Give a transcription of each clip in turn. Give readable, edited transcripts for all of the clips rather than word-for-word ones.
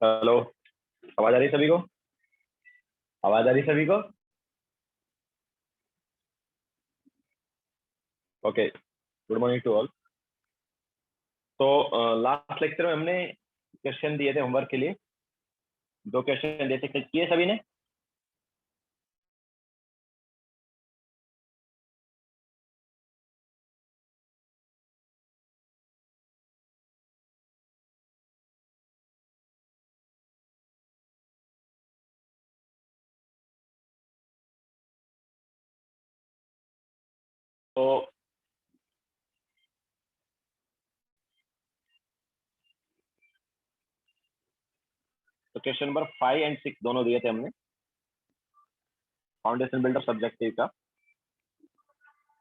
Hello. आवाज आ रही है सभी को? आवाज आ रही है सभी को? Okay. Good morning to all. तो लास्ट लेक्चर में हमने क्वेश्चन दिए थे होमवर्क के लिए। दो क्वेश्चन दिए थे, किए सभी ने? तो क्वेश्चन नंबर 5 और 6 दोनों दिए थे हमने, फाउंडेशन बिल्डर सब्जेक्टिव का।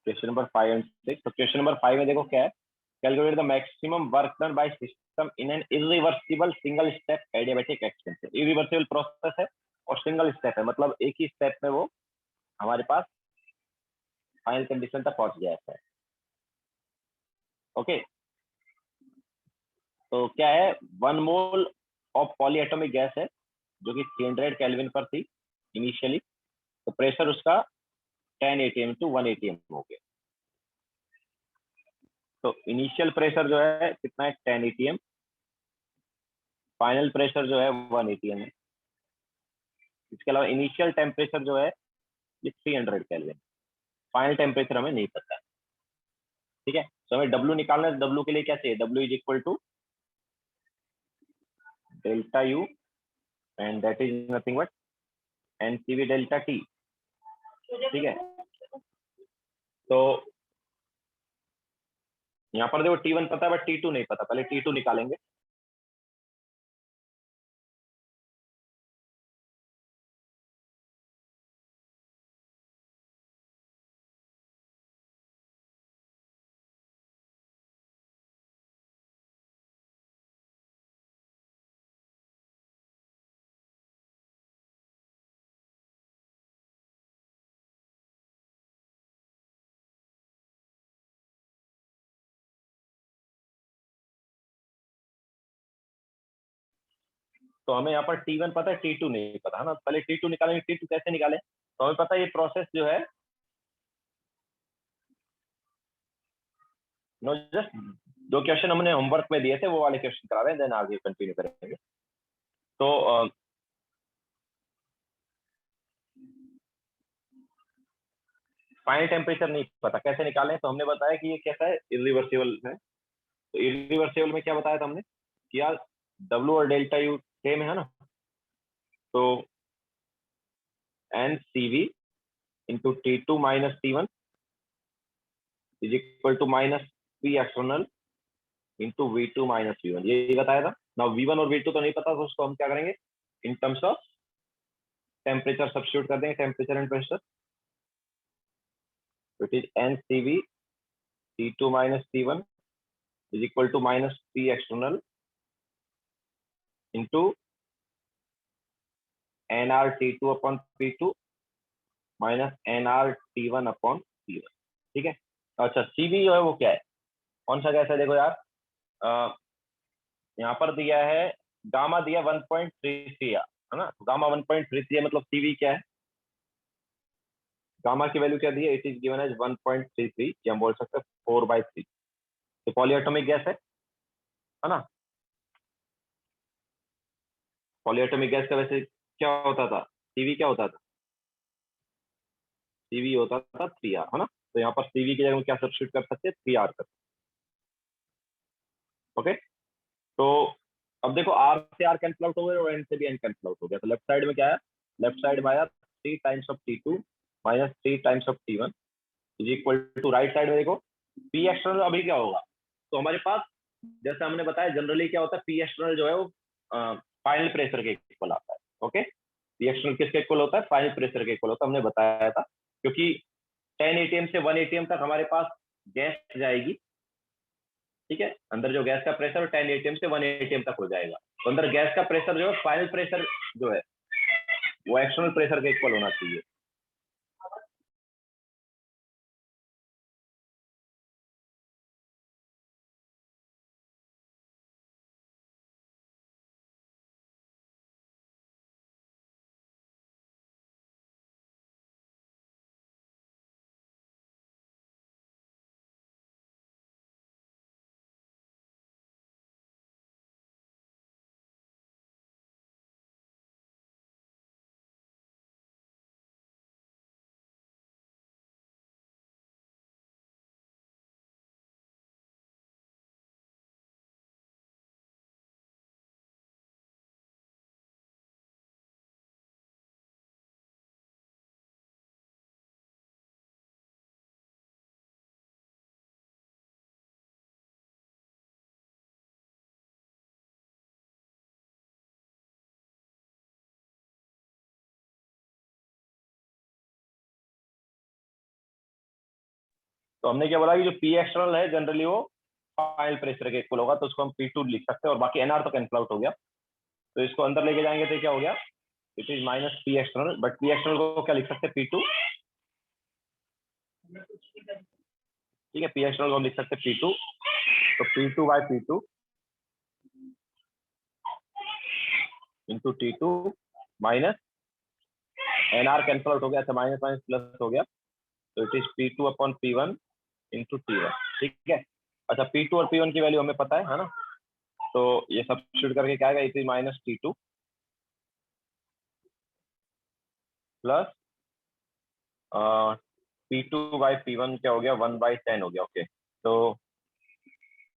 क्वेश्चन नंबर 5 और 6। तो क्वेश्चन नंबर 5 में देखो क्या है, calculate the maximum work done by system in an irreversible single step adiabatic expansion. Irreversible process है और सिंगल स्टेप है, मतलब एक ही स्टेप में वो हमारे पास फाइनल कंडीशन तक पहुंच गया है। ओके। तो क्या है, 1 मोल ऑफ पॉलीएटॉमिक गैस है जो कि 300 केल्विन पर थी इनिशियली। तो प्रेशर उसका 10 atm टू 1 atm हो गया। तो इनिशियल प्रेशर जो है कितना है, 10 atm। फाइनल प्रेशर जो है 1 atm है। इसके अलावा इनिशियल टेम्परेचर जो है ये 300 केल्विन। फाइनल टेम्परेचर हमें नहीं पता है। ठीक है, तो हमें डब्ल्यू निकालना है। डब्ल्यू के लिए क्या चाहिए, W is equal to delta U and that is nothing but NCV delta T. ठीक है, तो यहाँ पर देखो T1 पता है बट T2 नहीं पता, पहले T2 निकालेंगे। तो हमें यहाँ पर T1 पता है, T2 नहीं पता है ना। पहले T2 निकालेंगे। T2 कैसे निकालें, तो हमें पता है ये प्रोसेस जो है, नो जस्ट दो क्वेश्चन हमने होमवर्क में दिए थे वो वाले क्वेश्चन करा रहे हैं, देन आगे कंटिन्यू करेंगे। तो फाइनल टेम्परेचर नहीं पता, कैसे निकालें, तो हमने बताया कि ये कैसा है, इरिवर्सिबल है। तो इरिवर्सिबल में क्या बताया था हमने कि यार डब्ल्यू और डेल्टा यू सेम है ना। तो N C V into T2 minus T1 is equal to minus P external into V2 minus V1, यही बताया था ना। V1 और V2 तो नहीं पता, तो उसको हम क्या करेंगे, in terms of temperature substitute कर देंगे, temperature and pressure. It is N C V T2 minus T1 is equal to minus P external into NR T2 upon P2 minus NR T1 upon T1। ठीक है। अच्छा, CV जो है वो क्या है, कौन सा गैस है, देखो यार यहाँ पर दिया है गामा दिया 1.33 है ना। गामा 1.33 है, मतलब सीवी क्या है, गामा की वैल्यू क्या दी है, इट इज गिवन एज 1.33, ये हम बोल सकते हैं 4/3। तो पॉलीएटॉमिक गैस है ना। पॉलीएटॉमिक गैस का वैसे क्या होता था, सीवी क्या होता था, सीवी होता था 3R है ना। तो यहाँ पर सीवी की जगह में क्या सब्स्टिट्यूट कर सकते हैं, 3R कर। ओके। तो अब देखो आर से आर कैंसिल आउट हो गया और एन से भी एन कैंसिल आउट हो गया। तो लेफ्ट साइड में क्या है, लेफ्ट साइड में आया 3 times of T2 minus 3 times of T1 is equal to, right side में देखो पी एक्सटर्नल अभी क्या होगा। तो हमारे पास जैसे हमने बताया जनरली क्या होता है, पी एक्सटर्नल जो है वो फाइनल प्रेशर के इक्वल आता है। ओके, पी एक्सटर्नल किसके इक्वल होता है, फाइनल प्रेशर के इक्वल होता है, हमने बताया था। क्योंकि 10 atm से 1 atm तक हमारे पास गैस जाएगी। ठीक है, अंदर जो गैस का प्रेशर 10 atm से 1 atm तक हो जाएगा। तो अंदर गैस का प्रेशर जो है, फाइनल प्रेशर जो है वो एक्सटर्नल प्रेशर के इक्वल होना चाहिए। तो हमने क्या बोला कि जो पी एक्सटर्नल है जनरली वो फाइनल प्रेशर के इक्वल होगा, तो उसको हम P2 लिख सकते हैं, और बाकी एनआर तो कैंसिल आउट हो गया, तो इसको अंदर लेके जाएंगे तो क्या हो गया, it is minus P external, but P external को क्या लिख सकते हैं, P2। ठीक है, पी एक्सटर्नल को हम लिख सकते हैं P2, तो P2 by P2 into T2 minus NR cancel out हो गया, अच्छा माइनस माइनस प्लस हो गया, तो it is P2 upon P1 into T1। ठीक है, अच्छा P2 और P1 की वैल्यू हमें पता है ना, तो ये सब्स्टिट्यूट करके क्या आएगा, it is minus T2 plus P2 by P1 क्या हो गया, 1/10 हो गया। ओके, तो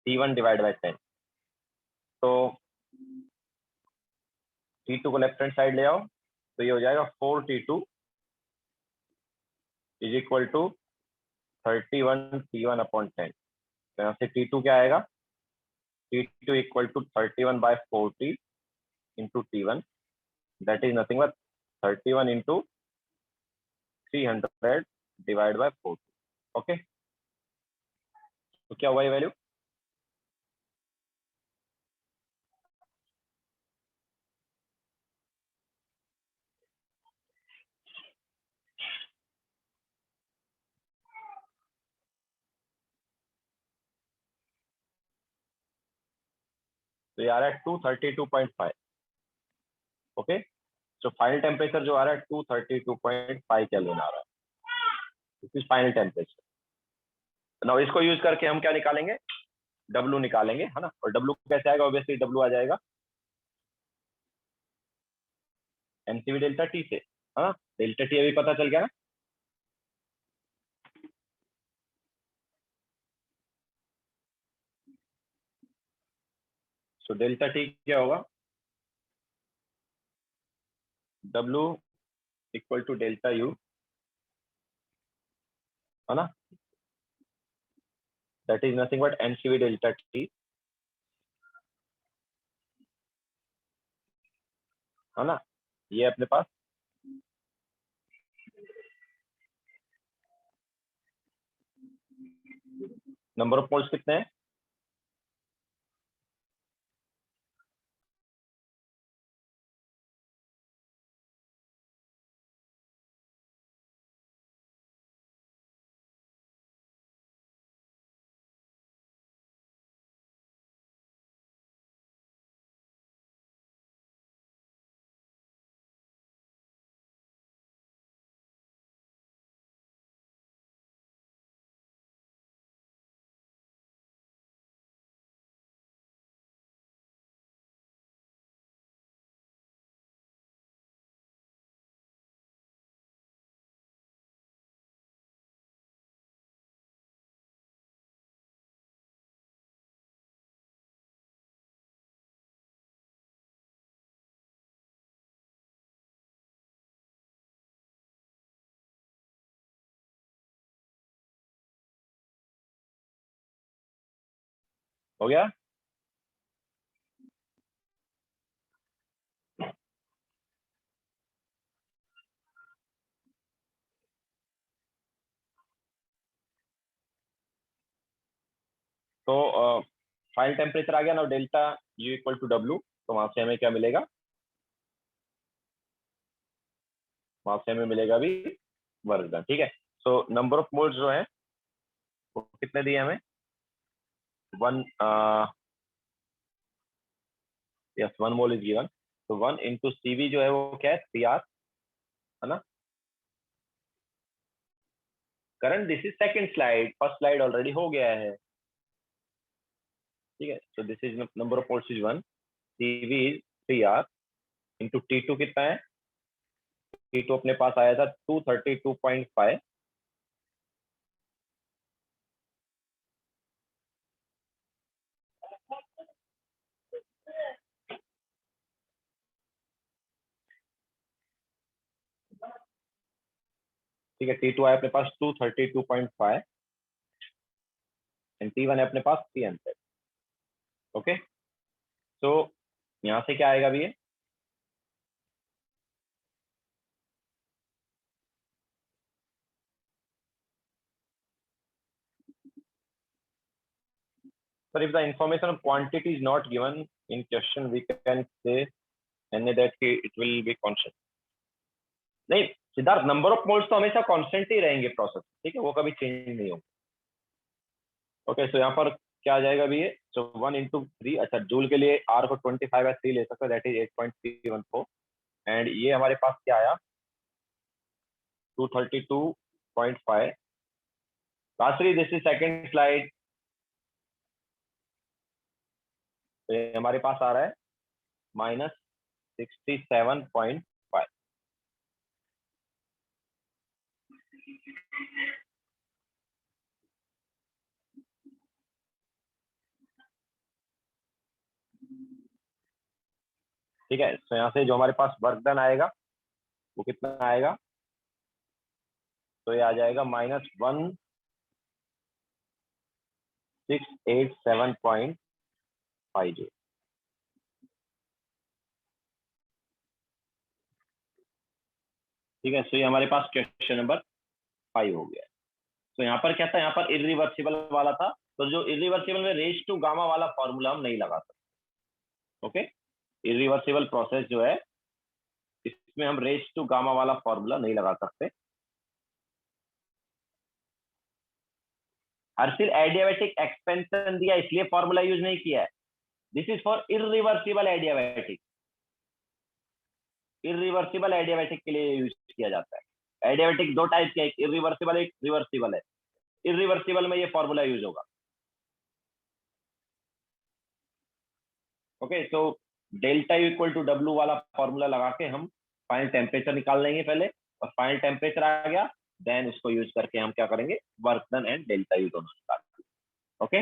T1 डिवाइड बाई 10, तो T2 को लेफ्ट हैंड साइड ले आओ, तो ये हो जाएगा 4T2 is equal to 31 T1 upon 10। तो यहाँ से T2 क्या आएगा, T2 equal to 31 by 40 into T1, that is nothing but 31 into 300 divide by 40। Okay, तो क्या हुआ ये वैल्यू, तो ये आ रहा है 232.5। ओके, तो फाइनल टेम्परेचर जो आ रहा है 232.5 केल्विन आ रहा है, this is final temperature. Now इसको यूज करके हम क्या निकालेंगे, डब्ल्यू निकालेंगे, है ना, और डब्ल्यू कैसे आएगा, ऑब्वियसली डब्ल्यू आ जाएगा एनसीवी डेल्टा टी से, है ना, डेल्टा टी अभी पता चल गया ना। सो डेल्टा टी क्या होगा, W equal to delta U, है ना, that is nothing but NCV delta T, है ना, ये अपने पास नंबर ऑफ मोल्स कितने हैं, हो गया। तो फाइनल टेम्परेचर आ गया ना, delta U equal to W, तो वहां से हमें क्या मिलेगा, वहां से हमें मिलेगा अभी वर्क डन। ठीक है, सो नंबर ऑफ मोल्स जो है वो कितने दिए हमें, one, yes 1 mole is given, तो 1 इंटू CV जो है वो क्या है 3R, है ना। Current this is second slide, first slide already हो गया है। ठीक है, तो this is number of moles is 1, CV is 3R into T2 कितना है, T2 अपने पास आया था 232.5, ठीक है, T2 आया अपने पास 232.5 एंड T1 है अपने पास 300। ओके, तो यहाँ से क्या आएगा अभी ये, Sir, if the information of quantity is not given in question, we can say and that it will be constant. नहीं सिद्धार्थ, नंबर ऑफ मोल्स तो हमेशा कांस्टेंट ही रहेंगे प्रोसेस, ठीक है, वो कभी चेंज नहीं होंगे। ओके, सो यहाँ पर क्या आ जाएगा अभी ये, सो 1 into 3, अच्छा जूल के लिए आर को 25/3 ले सकते, दैट इज 8.314, एंड ये हमारे पास क्या आया 232.5। Rajshree, this is second slide, तो ये हमारे पास आ रहा है -67.5। ठीक है, तो यहाँ से जो हमारे पास वर्क डन आएगा वो कितना आएगा, तो ये आ जाएगा -1687.50। ठीक है, तो ये हमारे पास क्वेश्चन नंबर 5 हो गया। तो यहाँ पर क्या था, यहाँ पर इरिवर्सिबल वाला था, तो जो इरिवर्सिबल में रेज टू गामा वाला फॉर्मूला हम नहीं लगा सकते। ओके, इरिवर्सिबल प्रोसेस जो है इसमें हम रेज टू गामा वाला फॉर्मूला नहीं लगा सकते। हर्षिल एडियाबैटिक एक्सपेंशन दिया इसलिए फॉर्मूला यूज नहीं किया है, this is for irreversible adiabatic. Irreversible adiabatic के लिए यूज किया जाता है। एडियाबैटिक दो टाइप के, एक इरिवर्सिबल एक रिवर्सिबल है। इरिवर्सिबल में ये फॉर्मूला यूज होगा। ओके, तो डेल्टा इक्वल टू डब्ल्यू वाला फॉर्मूला लगा के हम फाइनल टेम्परेचर निकाल लेंगे पहले, और फाइनल टेम्परेचर आ गया देन उसको यूज करके हम क्या करेंगे, work done and delta U दोनों निकाल। ओके,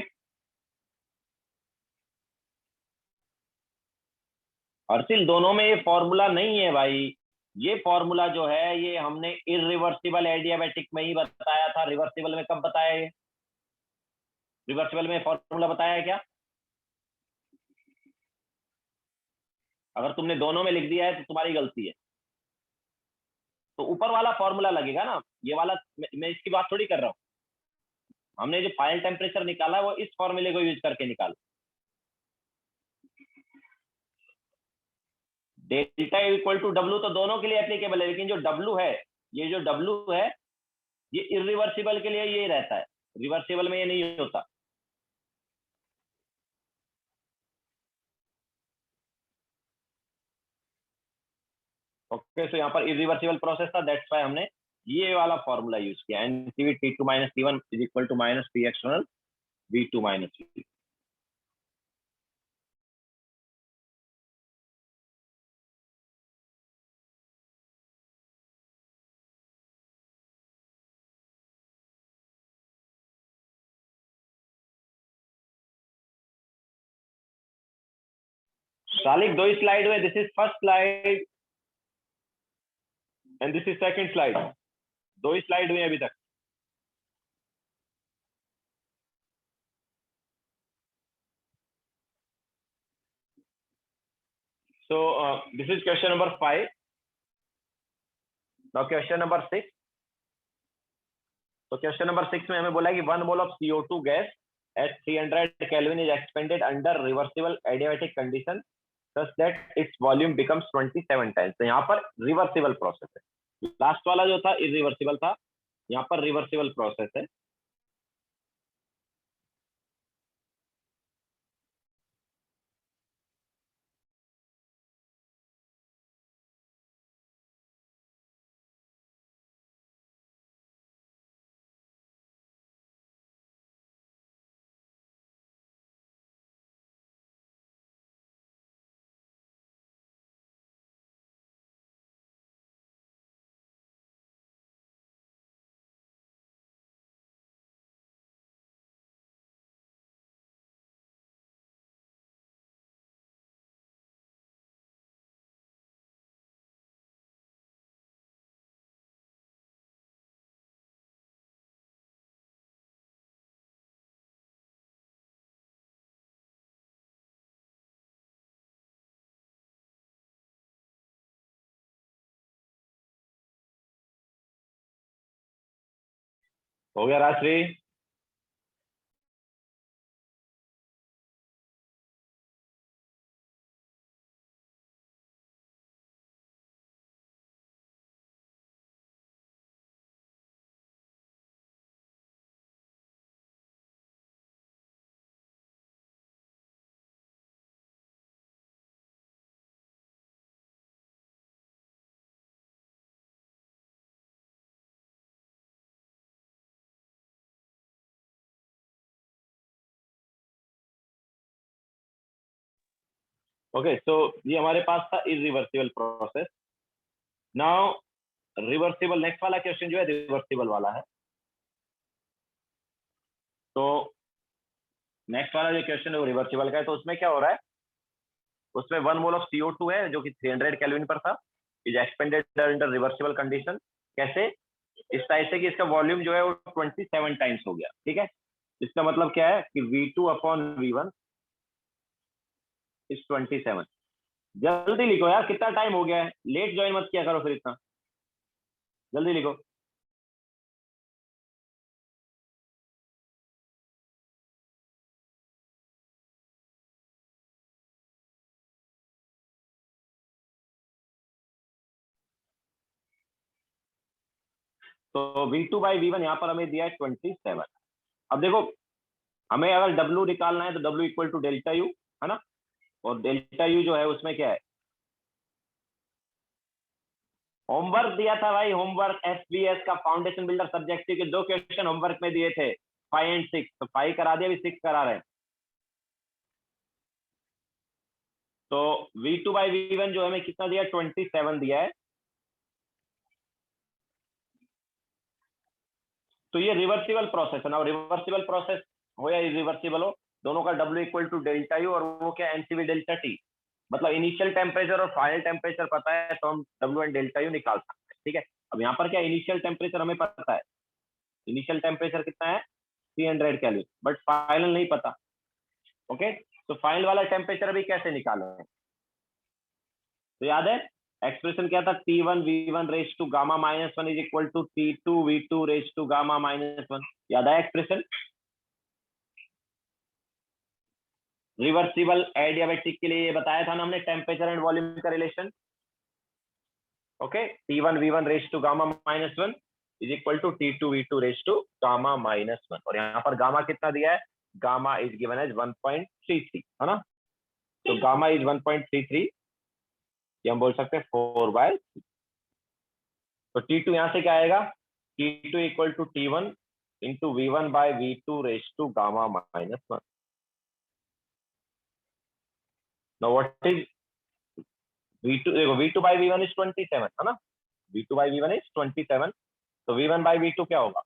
अर्सिल दोनों में ये फॉर्मूला नहीं है भाई, ये फॉर्मूला जो है ये हमने इरिवर्सिबल एडियाबैटिक में ही बताया था, रिवर्सिबल में कब बताया ये, रिवर्सिबल में फॉर्मूला बताया है क्या? अगर तुमने दोनों में लिख दिया है तो तुम्हारी गलती है, तो ऊपर वाला फॉर्मूला लगेगा ना, ये वाला मैं इसकी बात थोड़ी कर रहा हूँ। हमने जो फाइनल टेम्परेचर निकाला है वो इस फॉर्मूले को यूज करके निकाला। डेल्टा इक्वल टू डब्ल्यू तो दोनों के लिए एप्लीकेबल है, लेकिन जो डब्ल्यू है, ये जो डब्ल्यू है ये इरिवर्सिबल के लिए ये रहता है, रिवर्सिबल में ये नहीं होता। ओके, सो यहाँ पर इरिवर्सिबल प्रोसेस था, दैट्स व्हाई हमने ये वाला फॉर्मूला यूज किया, NCV T2 - T1 is equal to minus P external V2 - V। Shalik, दो स्लाइड में, this is first slide and this is second slide, दो ही स्लाइड हुई अभी तक। So this is question number 5। Now question number 6। तो question number 6 में हमें बोला है कि 1 mole of CO2 gas at 300 Kelvin is expanded under reversible adiabatic condition such that its volume becomes 27 times। तो यहाँ पर रिवर्सिबल प्रोसेस है, लास्ट वाला जो था इरिवर्सिबल था, यहाँ पर रिवर्सिबल प्रोसेस है। हो गया राजश्री? ओके, सो ये हमारे पास था irreversible process. Now reversible, next वाला क्वेश्चन जो है रिवर्सिबल वाला है। तो नेक्स्ट वाला जो क्वेश्चन है वो रिवर्सिबल का है। तो उसमें क्या हो रहा है, उसमें 1 मोल ऑफ CO2 है जो कि 300 केल्विन पर था, is expanded under reversible condition. कैसे? इस टाइप से कि इसका वॉल्यूम जो है वो 27 टाइम्स हो गया। ठीक है, इसका मतलब क्या है कि V2/V1 इज 27। जल्दी लिखो यार, कितना टाइम हो गया है, लेट ज्वाइन मत किया करो फिर इतना, जल्दी लिखो। तो V2/V1 यहाँ पर हमें दिया है 27। अब देखो, हमें अगर W निकालना है तो W equal to delta U, है ना। और डेल्टा यू जो है उसमें क्या है, होमवर्क दिया था भाई, होमवर्क एसबीएस का फाउंडेशन बिल्डर सब्जेक्टिव के 2 क्वेश्चन होमवर्क में दिए थे, 5 एंड 6। तो 5 करा दिया, अभी 6 करा रहे हैं। तो V2/V1 जो हमें कितना दिया, 27 दिया है। तो ये रिवर्सिबल प्रोसेस है ना, रिवर्सिबल प्रोसेस हो या इरिवर्सिबल हो, दोनों का W equal to delta U, और वो क्या, एमसीवी डेल्टा टी। मतलब इनिशियल टेम्परेचर और फाइनल टेम्परेचर पता है तो हम W एंड डेल्टा यू निकाल सकते हैं। ठीक है, अब यहाँ पर क्या, इनिशियल टेम्परेचर हमें पता है, इनिशियल टेम्परेचर कितना है 300 केल्विन, बट फाइनल नहीं पता। ओके, तो फाइनल वाला टेम्परेचर अभी कैसे निकालें? तो याद है एक्सप्रेशन क्या था, T1V1 raise to gamma -1 is equal to T2V2 raise to gamma -1। याद है एक्सप्रेशन? रिवर्सिबल एडियाबेटिक के लिए ये बताया था ना हमने, टेम्परेचर एंड वॉल्यूम का relation. Okay, T1V1 raise to gamma -1 is equal to T2V2 raise to gamma -1। और यहाँ पर गामा कितना दिया है, गामा इज गिवन एज 1.33, है ना। तो गामा इज 1.33, ये हम बोल सकते हैं 4/3। तो T2 यहाँ से क्या आएगा, T2 equal to T1 into V1/V2 raise to gamma -1। Now what is V2? देखो V2/V1 इज 27, है ना। V2/V1 इज 27, तो V1/V2 क्या होगा,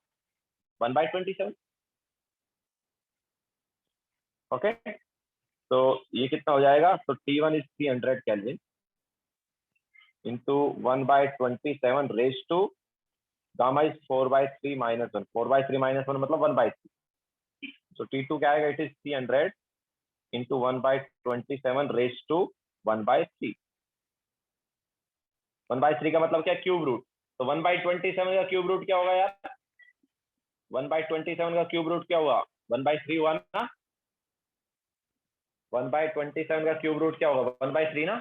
1/27। ओके, तो ये कितना हो जाएगा, तो T1 is 300 kelvin into 1/27 raise to gamma is 4/3 - 1। 4/3 - 1 मतलब 1/3। तो T2 क्या आएगा, it is 300 into 1/27 raise to 1/3। 1/3 का मतलब क्या, क्यूब रूट। तो 1/27 का क्यूब रूट क्या होगा यार, 1/27 का क्यूब रूट क्या हुआ, 1/3 हुआ ना। 1/27 का क्यूब रूट क्या होगा, 1/3 ना।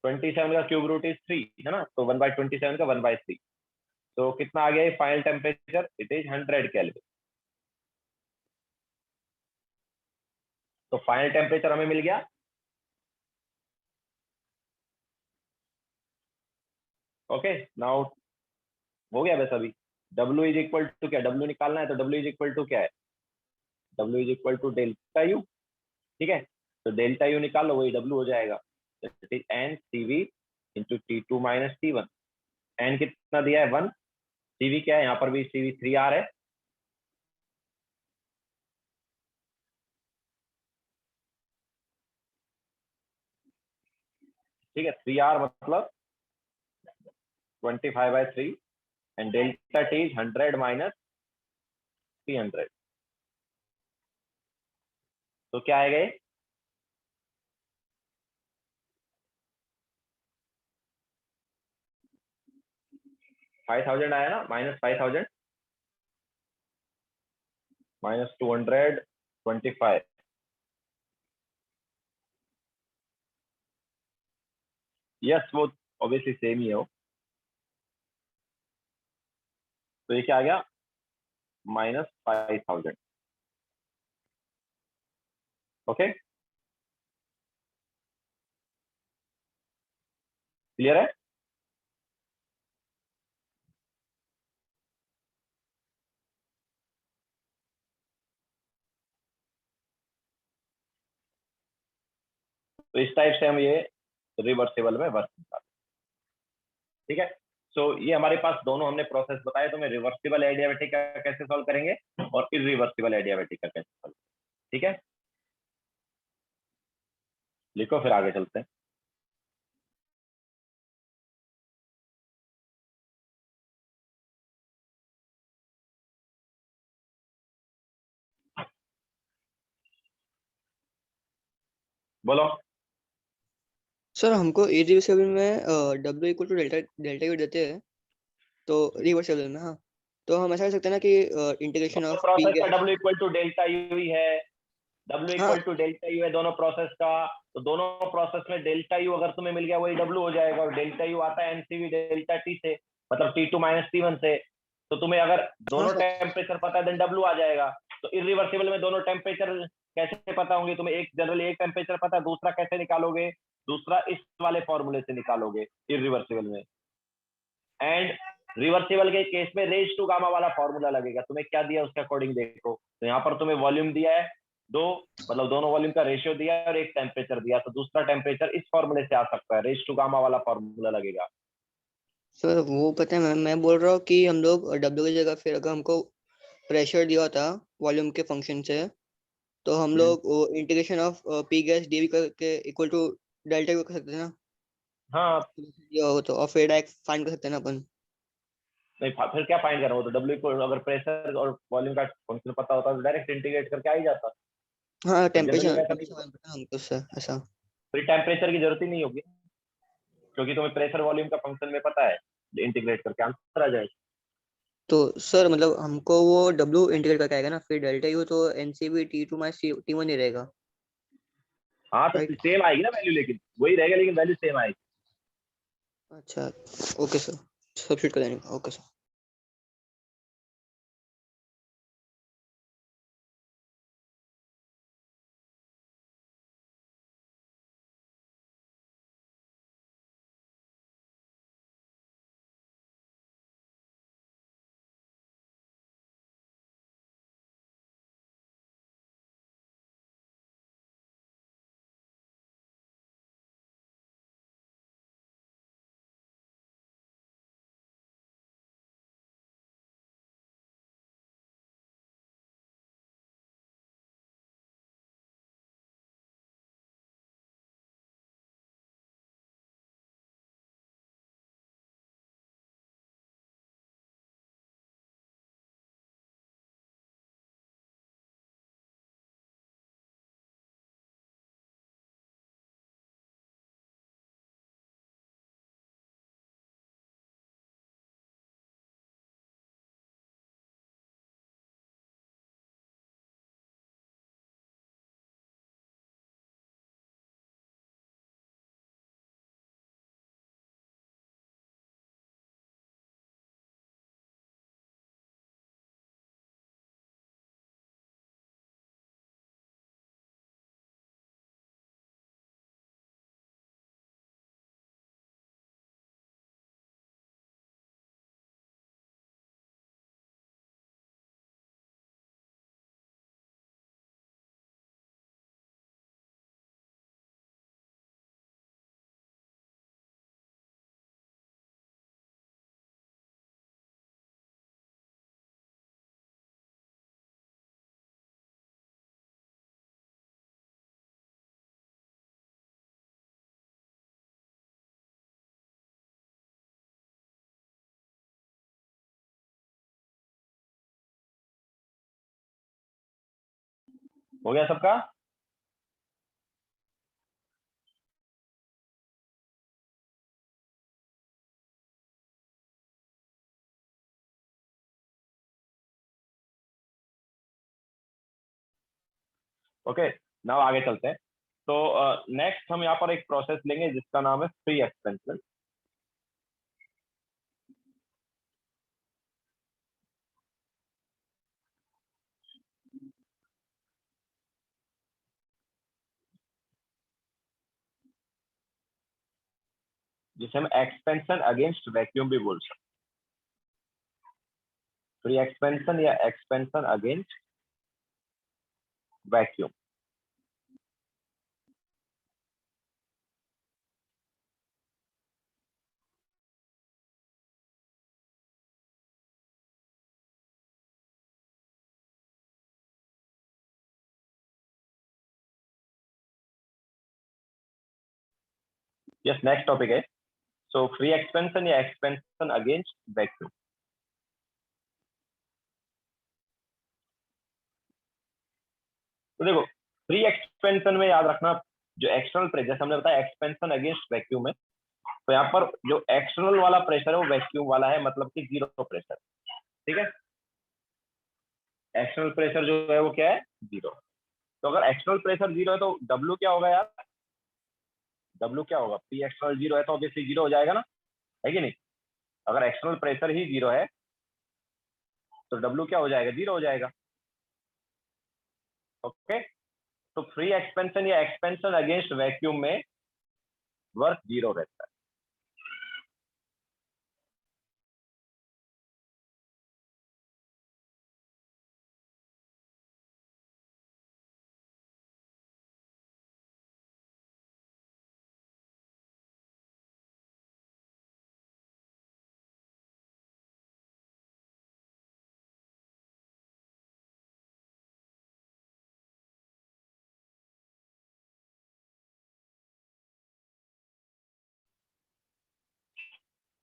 27 का क्यूब रूट इज 3, है ना। तो 1/27 का 1/3। तो कितना आ गया final temperature, it is 100 kelvin. तो फाइनल टेम्परेचर हमें मिल गया। ओके, नाउ हो गया बस अभी। W इज इक्वल टू क्या, W निकालना है तो W इज इक्वल टू क्या है, W is equal to delta U. ठीक है, तो डेल्टा यू निकाल लो, वही W हो जाएगा। It is n CV into T2 - T1। N कितना दिया है 1, CV क्या है, यहाँ पर भी CV 3R है। ठीक है, 3R मतलब 25/3, and delta T is 100 minus 300। तो क्या आएगा ये, 5000 आया ना, -5000 -225। यस, वो ऑब्वियसली सेम ही हो। तो ये क्या आ गया, -5000। ओके, क्लियर है। तो इस टाइप से हम ये रिवर्सिबल में वर्क करते हैं। ठीक है, सो ये हमारे पास दोनों हमने प्रोसेस बताए, तो मैं रिवर्सिबल एडियाबैटिक का कैसे सॉल्व करेंगे और इरिवर्सिबल एडियाबैटिक का कैसे सॉल्व। ठीक है, लिखो फिर आगे चलते हैं। बोलो। सर हमको इरिवर्सिबल में W equal to delta delta U देते हैं, तो रिवर्सिबल में, हाँ, तो हम ऐसा कर सकते हैं ना कि इंटीग्रेशन ऑफ पी प्रोसेस का gas. W equal to delta U ही है, W हाँ इक्वल टू डेल्टा यू है दोनों प्रोसेस का। तो दोनों प्रोसेस में डेल्टा यू अगर तुम्हें मिल गया वही W हो जाएगा, और डेल्टा यू आता है एनसीवी डेल्टा टी से, मतलब T2 माइनस T1 से। तो तुम्हें अगर हाँ दोनों सर। टेम्परेचर पता है देन W आ जाएगा। तो इरिवर्सिबल में दोनों टेम्परेचर कैसे पता होंगे तुम्हें? एक जनरली एक टेम्परेचर पता है, दूसरा कैसे निकालोगे? दूसरा इस वाले फॉर्मूले से निकालोगे इरिवर्सिबल में। एंड रिवर्सिबल के केस में रेज टू गामा वाला फॉर्मूला लगेगा। तुम्हें क्या दिया उसके अकॉर्डिंग देखो, तो यहाँ पर तुम्हें वॉल्यूम दिया है दो, मतलब दोनों वॉल्यूम का रेशियो दिया है और एक टेम्परेचर दिया, तो दूसरा टेम्परेचर इस फॉर्मूले से आ सकता है, रेज टू गामा वाला फॉर्मूला लगेगा। सर वो पता है, मैं बोल रहा हूँ कि हम लोग W की जगह फिर अगर हमको प्रेशर दिया था वॉल्यूम के फंक्शन से, तो हम लोग integration of P gas dV करके इक्वल टू डेल्टा यू कर सकते हैं ना। हाँ, दिया हो तो, और फिर डायरेक्ट फाइंड कर सकते हैं ना अपन। नहीं फिर क्या फाइंड करना हो, तो डब्ल्यू को अगर प्रेशर और वॉल्यूम का फंक्शन पता होता तो डायरेक्ट इंटीग्रेट करके आ ही जाता। हाँ, पर जनरली टेम्परेचर वैसा नहीं टेम्परेचर होता, पता है हमको सर, ऐसा। फिर टेम्परेचर की जरूरत ही नहीं होगी, क्योंकि तुम्हें प्रेशर वॉल्यूम का फंक्शन में पता है, इंटीग्रेट करके आंसर आ जाएगा। तो सर मतलब हमको वो W इंटीग्रेट करके आएगा ना, फिर डेल्टा यू तो NCV T2 माइनस T1 ही रहेगा, हाँ, तो राइट? सेम आएगी ना वैल्यू, लेकिन वही रहेगा, लेकिन वैल्यू सेम आएगी। अच्छा, ओके सर, सब्स्टिट्यूट कर देंगे, ओके सर। हो गया सबका? ओके, नाउ आगे चलते हैं। तो नेक्स्ट हम यहाँ पर एक प्रोसेस लेंगे जिसका नाम है फ्री एक्सपेंशन। जिसे हम एक्सपेंशन अगेंस्ट वैक्यूम भी बोल सकते हैं, फ्री एक्सपेंशन या expansion against vacuum. Yes, next topic है। सो फ्री एक्सपेंशन या एक्सपेंशन अगेंस्ट वैक्यूम। तो देखो, फ्री एक्सपेंशन में याद रखना, जो एक्सटर्नल प्रेशर, जैसे हमने बताया एक्सपेंशन अगेंस्ट वैक्यूम है, तो यहाँ पर जो एक्सटर्नल वाला प्रेशर है वो वैक्यूम वाला है, मतलब कि जीरो प्रेशर। ठीक है, एक्सटर्नल प्रेशर जो है वो क्या है, जीरो। तो अगर एक्सटर्नल प्रेशर जीरो है तो डब्ल्यू क्या होगा यार, डब्ल्यू क्या होगा, पी एक्सटर्नल जीरो है तो ऑब्वियसली जीरो हो जाएगा ना, है कि नहीं। अगर एक्सटर्नल प्रेशर ही जीरो है तो डब्ल्यू क्या हो जाएगा, जीरो हो जाएगा। ओके, तो फ्री एक्सपेंशन या एक्सपेंशन अगेंस्ट वैक्यूम में वर्क जीरो रहता है।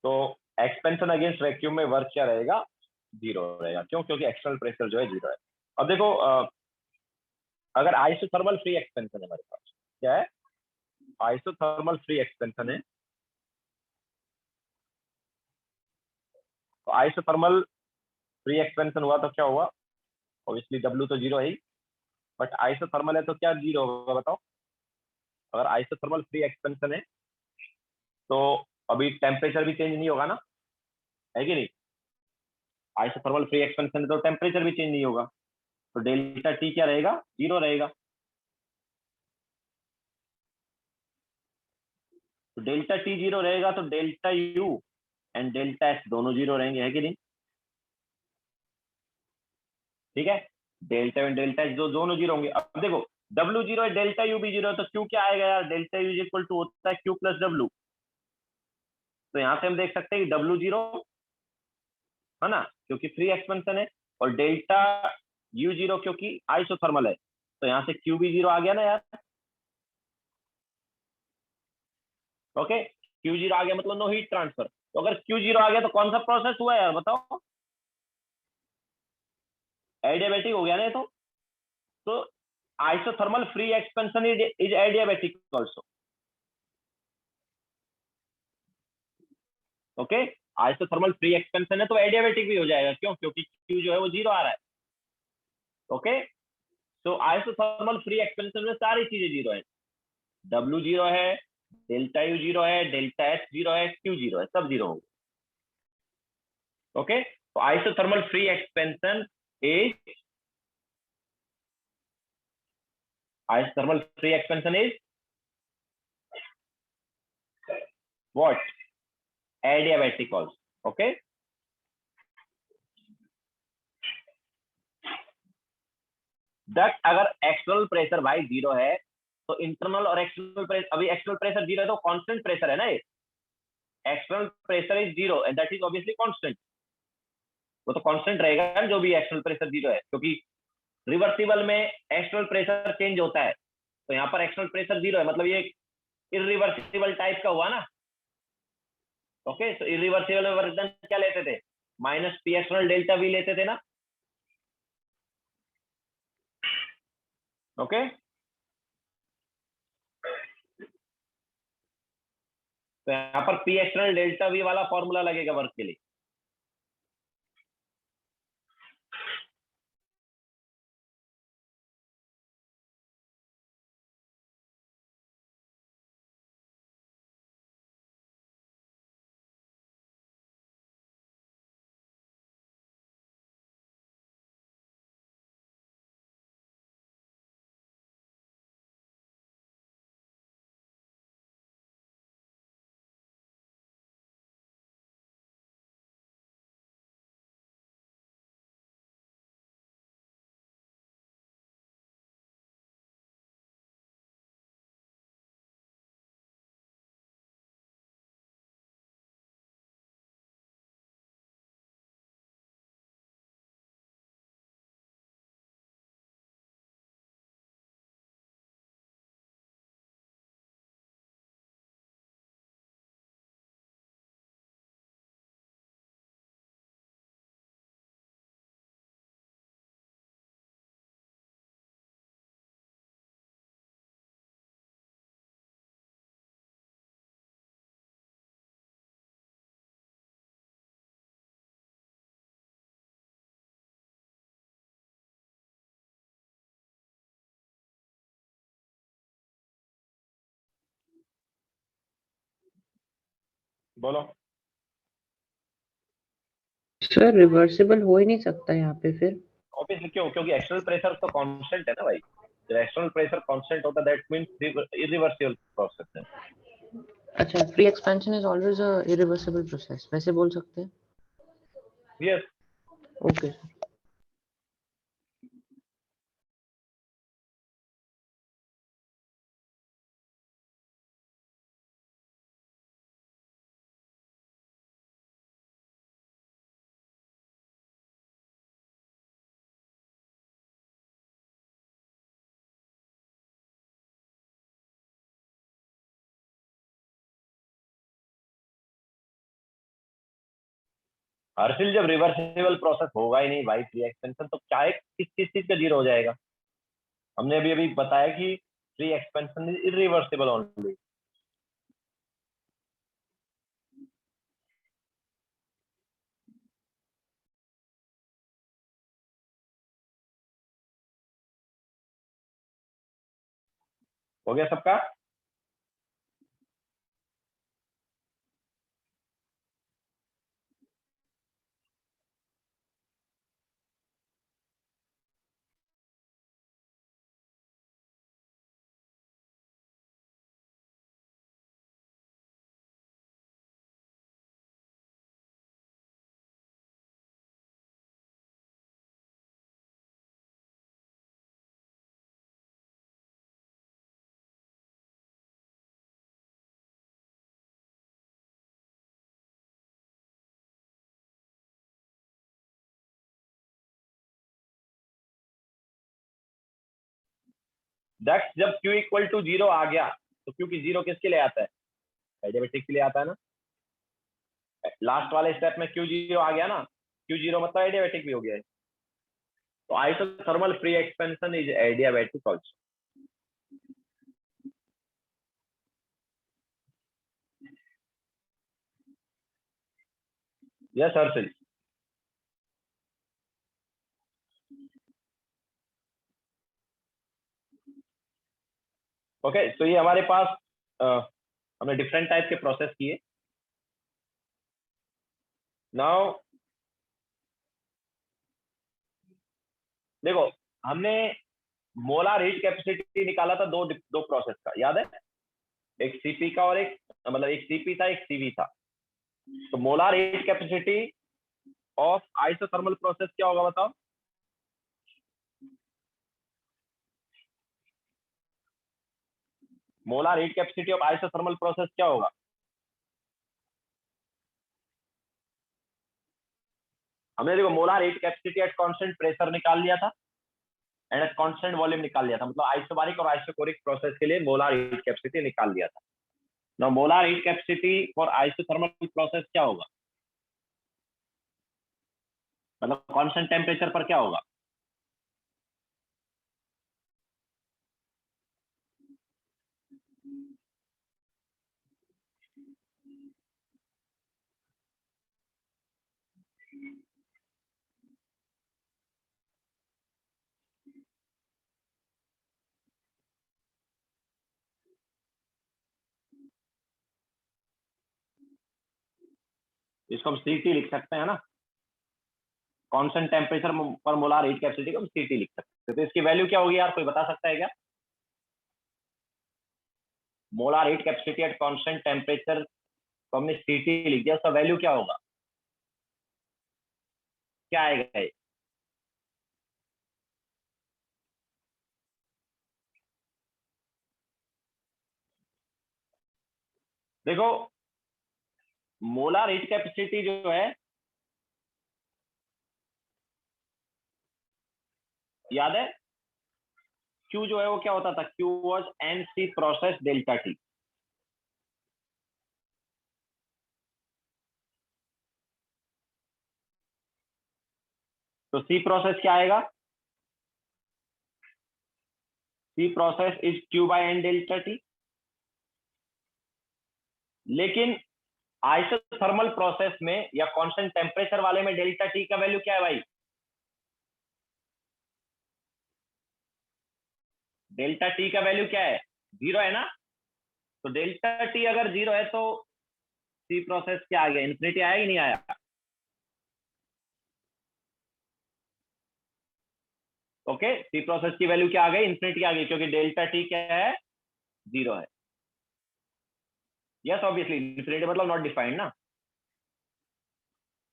तो एक्सपेंशन अगेंस्ट वैक्यूम में वर्क क्या रहेगा, जीरो रहेगा। क्यों, क्योंकि एक्सटर्नल प्रेशर जो है जीरो है। अब देखो, अगर आइसोथर्मल फ्री एक्सपेंशन है हमारे पास, क्या है, आइसोथर्मल फ्री एक्सपेंशन है, तो आइसोथर्मल फ्री एक्सपेंशन हुआ तो क्या हुआ, ऑब्वियसली डब्ल्यू तो जीरो है ही, बट आइसोथर्मल है तो क्या जीरो होगा बताओ। अगर आइसोथर्मल फ्री एक्सपेंशन है तो अभी टेम्परेचर भी चेंज नहीं होगा ना, है कि नहीं। आइसोथर्मल फ्री एक्सपेंशन है तो टेम्परेचर भी चेंज नहीं होगा, तो डेल्टा टी क्या रहेगा, जीरो रहेगा। तो डेल्टा टी जीरो रहेगा तो delta U and delta S दोनों जीरो रहेंगे, है कि नहीं। ठीक है, डेल्टा एंड डेल्टा एस दोनों जीरो होंगे। अब देखो, डब्ल्यू जीरो है, डेल्टा यू भी जीरो है, तो क्यू क्या आएगा यार, डेल्टा यू इक्वल टू होता है क्यू प्लस डब्ल्यू। तो यहां से हम देख सकते हैं कि डब्ल्यू जीरो है ना, क्योंकि फ्री एक्सपेंशन है, और डेल्टा यू जीरो क्योंकि आइसोथर्मल है, तो यहां से क्यू भी जीरो आ गया ना यार। ओके, क्यू जीरो आ गया मतलब नो हीट ट्रांसफर। तो अगर क्यू जीरो आ गया तो कौन सा प्रोसेस हुआ यार बताओ, एडियाबैटिक हो गया ना ये तो isothermal free expansion is adiabatic also. Okay, isothermal free expansion है तो एडियाबैटिक भी हो जाएगा। क्यों, क्योंकि क्यू जो है वो जीरो आ रहा है। ओके, तो आइसोथर्मल फ्री एक्सपेंशन में सारी चीजें जीरो है, डब्ल्यू जीरो है, डेल्टा यू जीरो है, डेल्टा एस जीरो है, क्यू जीरो है, सब जीरो होंगे। ओके, तो isothermal free expansion is, isothermal free expansion is what, adiabatic also. Okay, that अगर एक्सटर्नल प्रेशर भाई जीरो है तो इंटरनल और एक्सटर्नल प्रेशर, अभी एक्सटर्नल प्रेशर जीरो है तो कांस्टेंट प्रेशर है ना ये, external pressure is zero and that is obviously constant. वो तो कांस्टेंट रहेगा जो भी एक्सटर्नल प्रेशर जीरो है, क्योंकि रिवर्सिबल में एक्सटर्नल प्रेशर चेंज होता है, तो यहाँ पर एक्सटर्नल प्रेशर जीरो है, मतलब ये इरिवर्सिबल टाइप का हुआ ना। ओके, तो इरिवर्सिबल में वर्तन क्या लेते थे, minus P external delta we लेते थे ना। ओके, तो यहाँ पर पी एक्सटर्नल डेल्टा वी वाला फॉर्मूला लगेगा वर्क के लिए। बोलो। सर रिवर्सिबल हो ही नहीं सकता यहाँ पे फिर। ऑब्वियसली क्यों? क्योंकि एक्सटर्नल प्रेशर तो कांस्टेंट है ना भाई। जब एक्सटर्नल प्रेशर कांस्टेंट होता है दैट मींस इरिवर्सिबल प्रोसेस है। अच्छा, free expansion is always a irreversible process, वैसे बोल सकते हैं। यस। Okay sir. हर्षिल जब रिवर्सिबल प्रोसेस होगा ही नहीं भाई फ्री एक्सपेंशन, तो क्या है किस किस चीज का जीरो हो जाएगा? हमने अभी अभी बताया कि free expansion is irreversible only. हो गया सबका? दैट्स जब Q इक्वल टू 0 आ गया, तो क्योंकि 0 किसके लिए आता है? एडियाबेटिक के लिए आता है ना। लास्ट वाले स्टेप में Q0 आ गया ना, Q0 मतलब एडियाबेटिक भी हो गया है। तो isothermal free expansion is adiabatic also. Yes Harshil. Okay, तो ये हमारे पास हमने डिफरेंट टाइप के प्रोसेस किए। नाउ देखो, हमने मोलार हीट कैपेसिटी निकाला था दो दो प्रोसेस का, याद है? एक सीपी का और एक मतलब एक सीपी था एक सीवी था। तो molar heat capacity of isothermal process क्या होगा बताओ? Molar heat capacity of isothermal process क्या होगा? हमने देखो molar heat capacity at constant pressure निकाल लिया था एंड एट कांस्टेंट वॉल्यूम निकाल लिया था, मतलब आइसोबारिक और आइसोकोरिक प्रोसेस के लिए मोलार हीट कैपेसिटी निकाल लिया था। Now molar heat capacity for isothermal process क्या होगा? मतलब कांस्टेंट टेम्परेचर पर क्या होगा? इसको हम सीटी लिख सकते हैं ना, कांस्टेंट टेम्परेचर पर मोलार हीट कैपेसिटी को हम सीटी लिख सकते हैं। तो इसकी वैल्यू क्या होगी यार, कोई बता सकता है क्या? Molar heat capacity at constant temperature को हमने सीटी लिख दिया, उसका वैल्यू क्या होगा? क्या आएगा ये? देखो, मोलार हीट कैपेसिटी जो है, याद है Q जो है वो क्या होता था? Q was n C process delta T. तो सी प्रोसेस क्या आएगा? C process is Q by n delta T. लेकिन आइसोथर्मल प्रोसेस में या कांस्टेंट टेम्परेचर वाले में डेल्टा टी का वैल्यू क्या है भाई? डेल्टा टी का वैल्यू क्या है? 0 है ना। तो डेल्टा टी अगर 0 है तो सी प्रोसेस क्या आ गया, इन्फिनिटी आया कि नहीं आया? ओके, सी प्रोसेस की वैल्यू क्या आ गई, इन्फिनिटी आ गई, क्योंकि डेल्टा टी क्या है, 0 है। यस ऑब्वियसली, इन्फिनिटी मतलब नॉट डिफाइंड ना,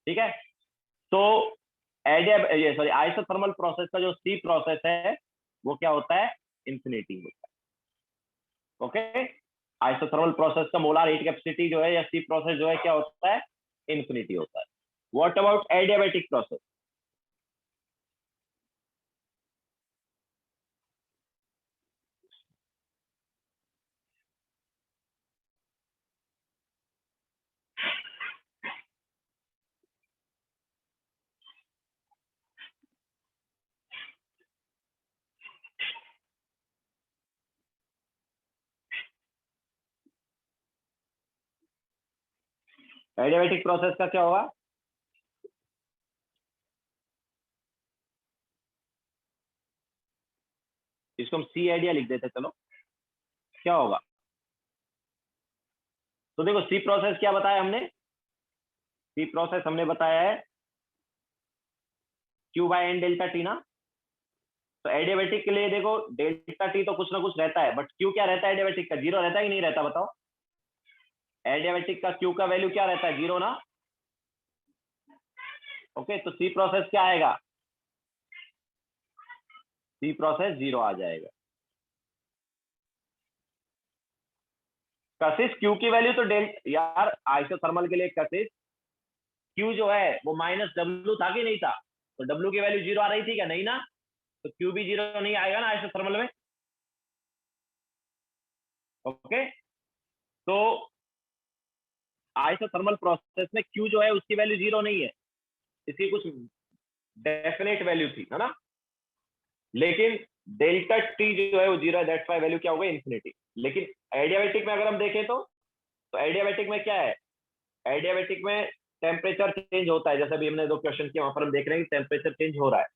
ठीक है। तो ये सॉरी आइसोथर्मल प्रोसेस का जो सी प्रोसेस है वो क्या होता है, इन्फिनिटी होता है। ओके, आइसोथर्मल प्रोसेस का मोलार हीट कैपेसिटी जो है या सी प्रोसेस जो है क्या होता है, इन्फिनिटी होता है। What about adiabatic process? Adiabatic process का क्या होगा, इसको हम सी आइडिया लिख देते, चलो क्या होगा। तो देखो सी प्रोसेस क्या बताया हमने, सी प्रोसेस हमने बताया है Q by n delta T ना। तो एडियाबैटिक के लिए देखो डेल्टा टी तो कुछ ना कुछ रहता है, बट क्यू क्या रहता है एडियाबैटिक का, 0 रहता है कि नहीं रहता, बताओ। एडियाबैटिक का क्यू का वैल्यू क्या रहता है, 0 ना। ओके, तो सी प्रोसेस क्या आएगा, सी प्रोसेस 0 आ जाएगा। कशिश क्यू की वैल्यू तो यार आइसोथर्मल के लिए कशिश क्यू जो है वो माइनस डब्ल्यू था कि नहीं था, तो डब्ल्यू की वैल्यू 0 आ रही थी क्या, नहीं ना, तो क्यू भी 0 नहीं आएगा ना आइसोथर्मल में। ओके, तो आइसोथर्मल प्रोसेस में क्यू जो है उसकी वैल्यू 0 नहीं है, इसकी कुछ डेफिनेट वैल्यू थी, है ना। लेकिन डेल्टा टी जो है वो 0 है, दैट्स व्हाई वैल्यू क्या होगा, इन्फिनिटी। लेकिन एडियाबैटिक में अगर हम देखें तो एडियाबैटिक में क्या है, एडियाबैटिक में टेम्परेचर चेंज होता है, जैसे अभी हमने 2 क्वेश्चन किए वहां पर हम देख रहे हैं कि टेम्परेचर चेंज हो रहा है,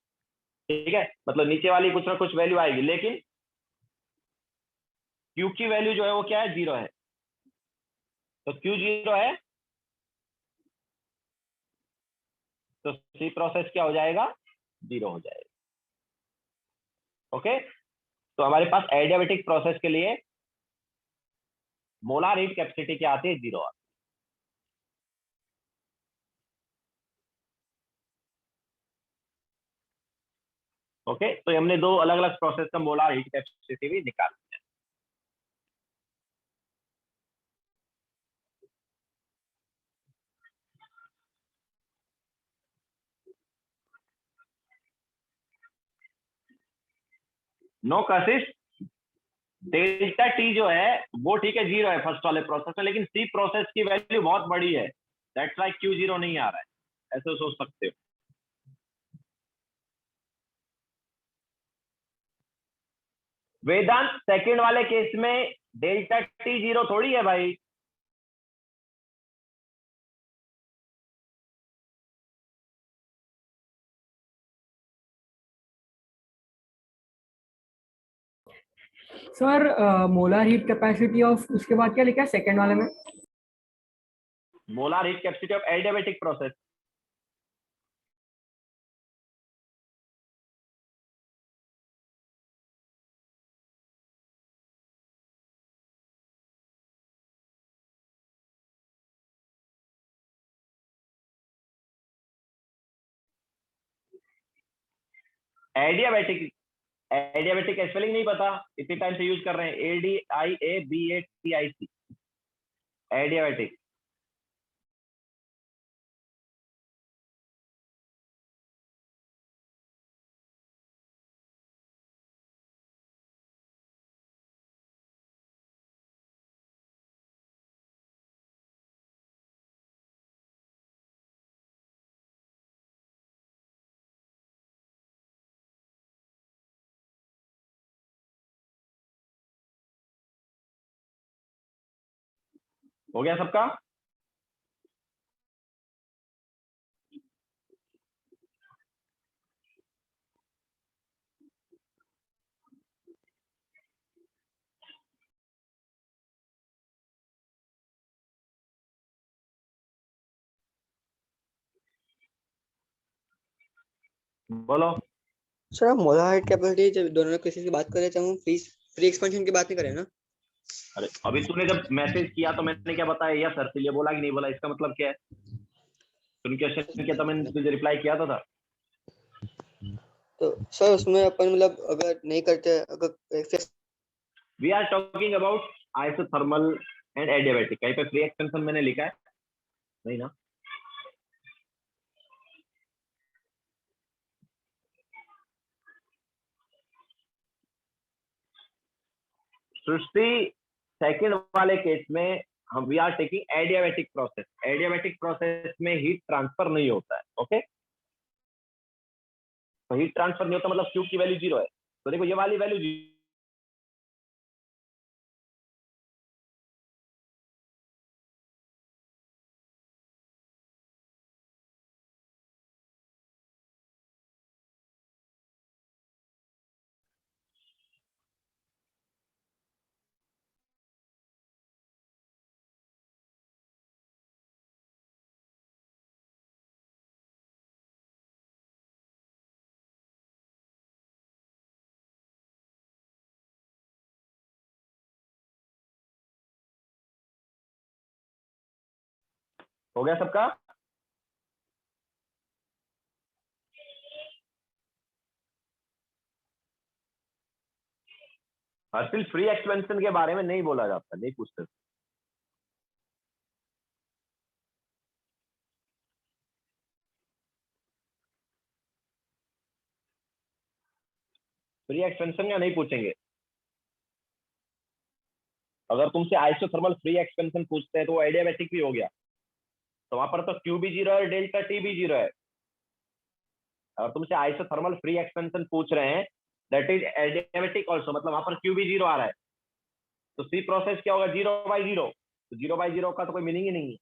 ठीक है, मतलब नीचे वाली कुछ ना कुछ वैल्यू आएगी, लेकिन क्यू की वैल्यू जो है वो क्या है, 0 है। तो क्यू 0 है तो सी प्रोसेस क्या हो जाएगा, 0 हो जाएगा। ओके, तो हमारे पास एडियाबैटिक प्रोसेस के लिए मोलार हीट कैपेसिटी क्या आती है, 0 आती है। ओके, तो हमने 2 अलग अलग प्रोसेस का मोलार हीट कैपेसिटी भी निकाल। नो कशिश, डेल्टा टी जो है वो ठीक है 0 है फर्स्ट वाले प्रोसेस में, लेकिन सी प्रोसेस की वैल्यू बहुत बड़ी है, दैट्स व्हाई क्यू 0 नहीं आ रहा है, ऐसे सोच सकते हो। वेदांत सेकंड वाले केस में डेल्टा टी 0 थोड़ी है भाई, sir molar heat capacity of उसके बाद क्या लिखा है सेकंड वाले में? Molar heat capacity of adiabatic process. Adiabatic, adiabatic का स्पेलिंग नहीं पता, इतनी टाइम से यूज कर रहे हैं, ADIABATIC, एडियाबैटिक। हो गया सबका? बोलो। सर हम मोलर हाइट कैपेसिटी जब दोनों केसेस की बात कर रहे थे हम फ्री एक्सपेंशन की बात नहीं कर रहे ना। अरे अभी तूने जब मैसेज किया तो मैंने क्या बताया, यस सर, ये बोला कि नहीं बोला, इसका मतलब क्या है? तूने क्वेश्चन किया तो मैंने तुझे रिप्लाई किया था। तो सर उसमें अपन मतलब अगर नहीं करते, अगर we are talking about isothermal and adiabatic. कहीं पे फ्री एक्सपेंशन मैंने लिखा है? नहीं ना। सृष्टि, सेकंड वाले केस में हम we are taking adiabatic process. Adiabatic process में हीट ट्रांसफर नहीं होता है। ओके, तो हीट ट्रांसफर नहीं होता मतलब क्यू की वैल्यू 0 है। तो देखो ये वाली वैल्यू हो गया सबका। हर्षिल, फ्री एक्सपेंशन के बारे में नहीं बोला जाता, नहीं पूछते। फ्री एक्सपेंशन का नहीं पूछेंगे। अगर तुमसे आइसोथर्मल फ्री एक्सपेंशन पूछते हैं तो वो एडियाबैटिक भी हो गया। तो वहां पर तो क्यू भी 0 है, डेल्टा टी भी 0 है। और तुमसे आइसोथर्मल फ्री एक्सपेंशन पूछ रहे हैं, दैट इज एडियाबैटिक ऑल्सो, मतलब वहां पर क्यू भी 0 आ रहा है। तो सी प्रोसेस क्या होगा? 0/0। तो 0/0 का तो कोई मीनिंग ही नहीं है।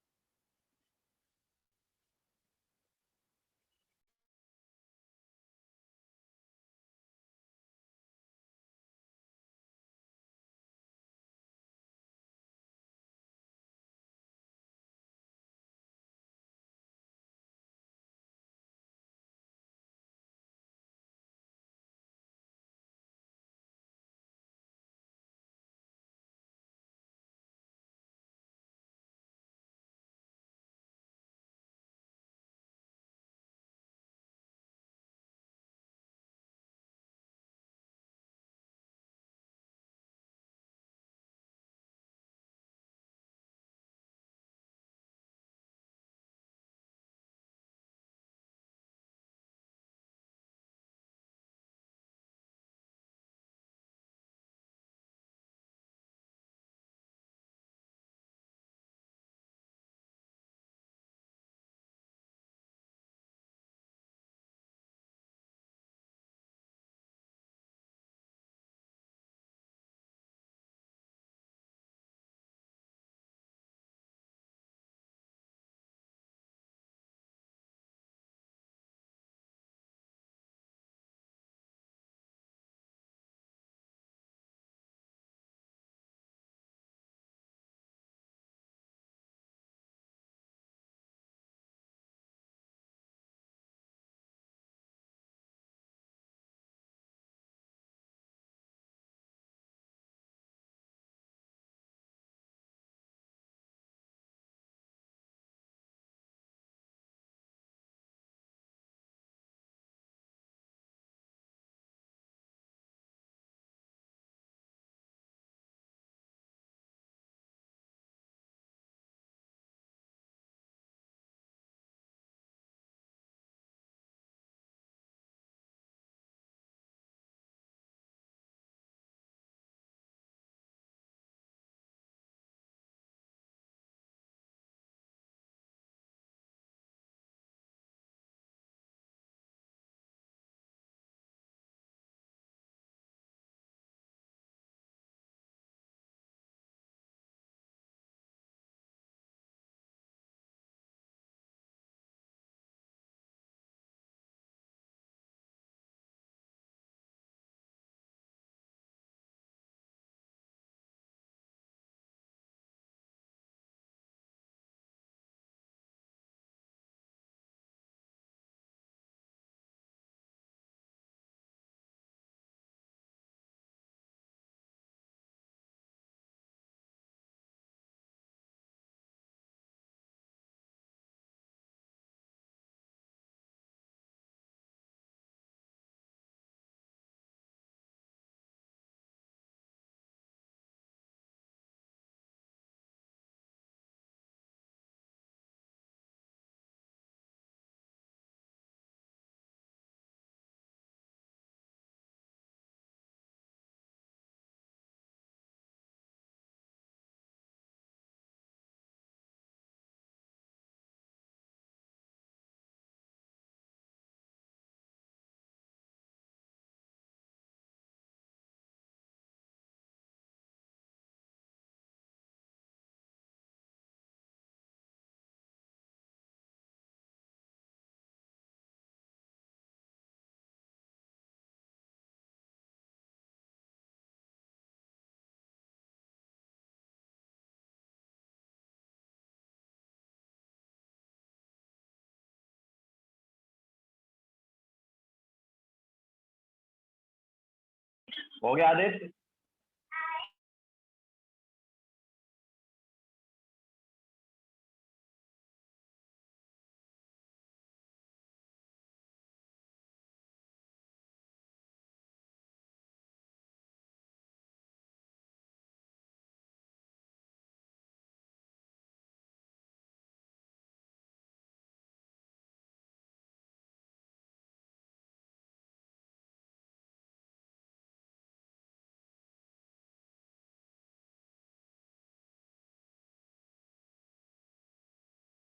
हो गया आदेश?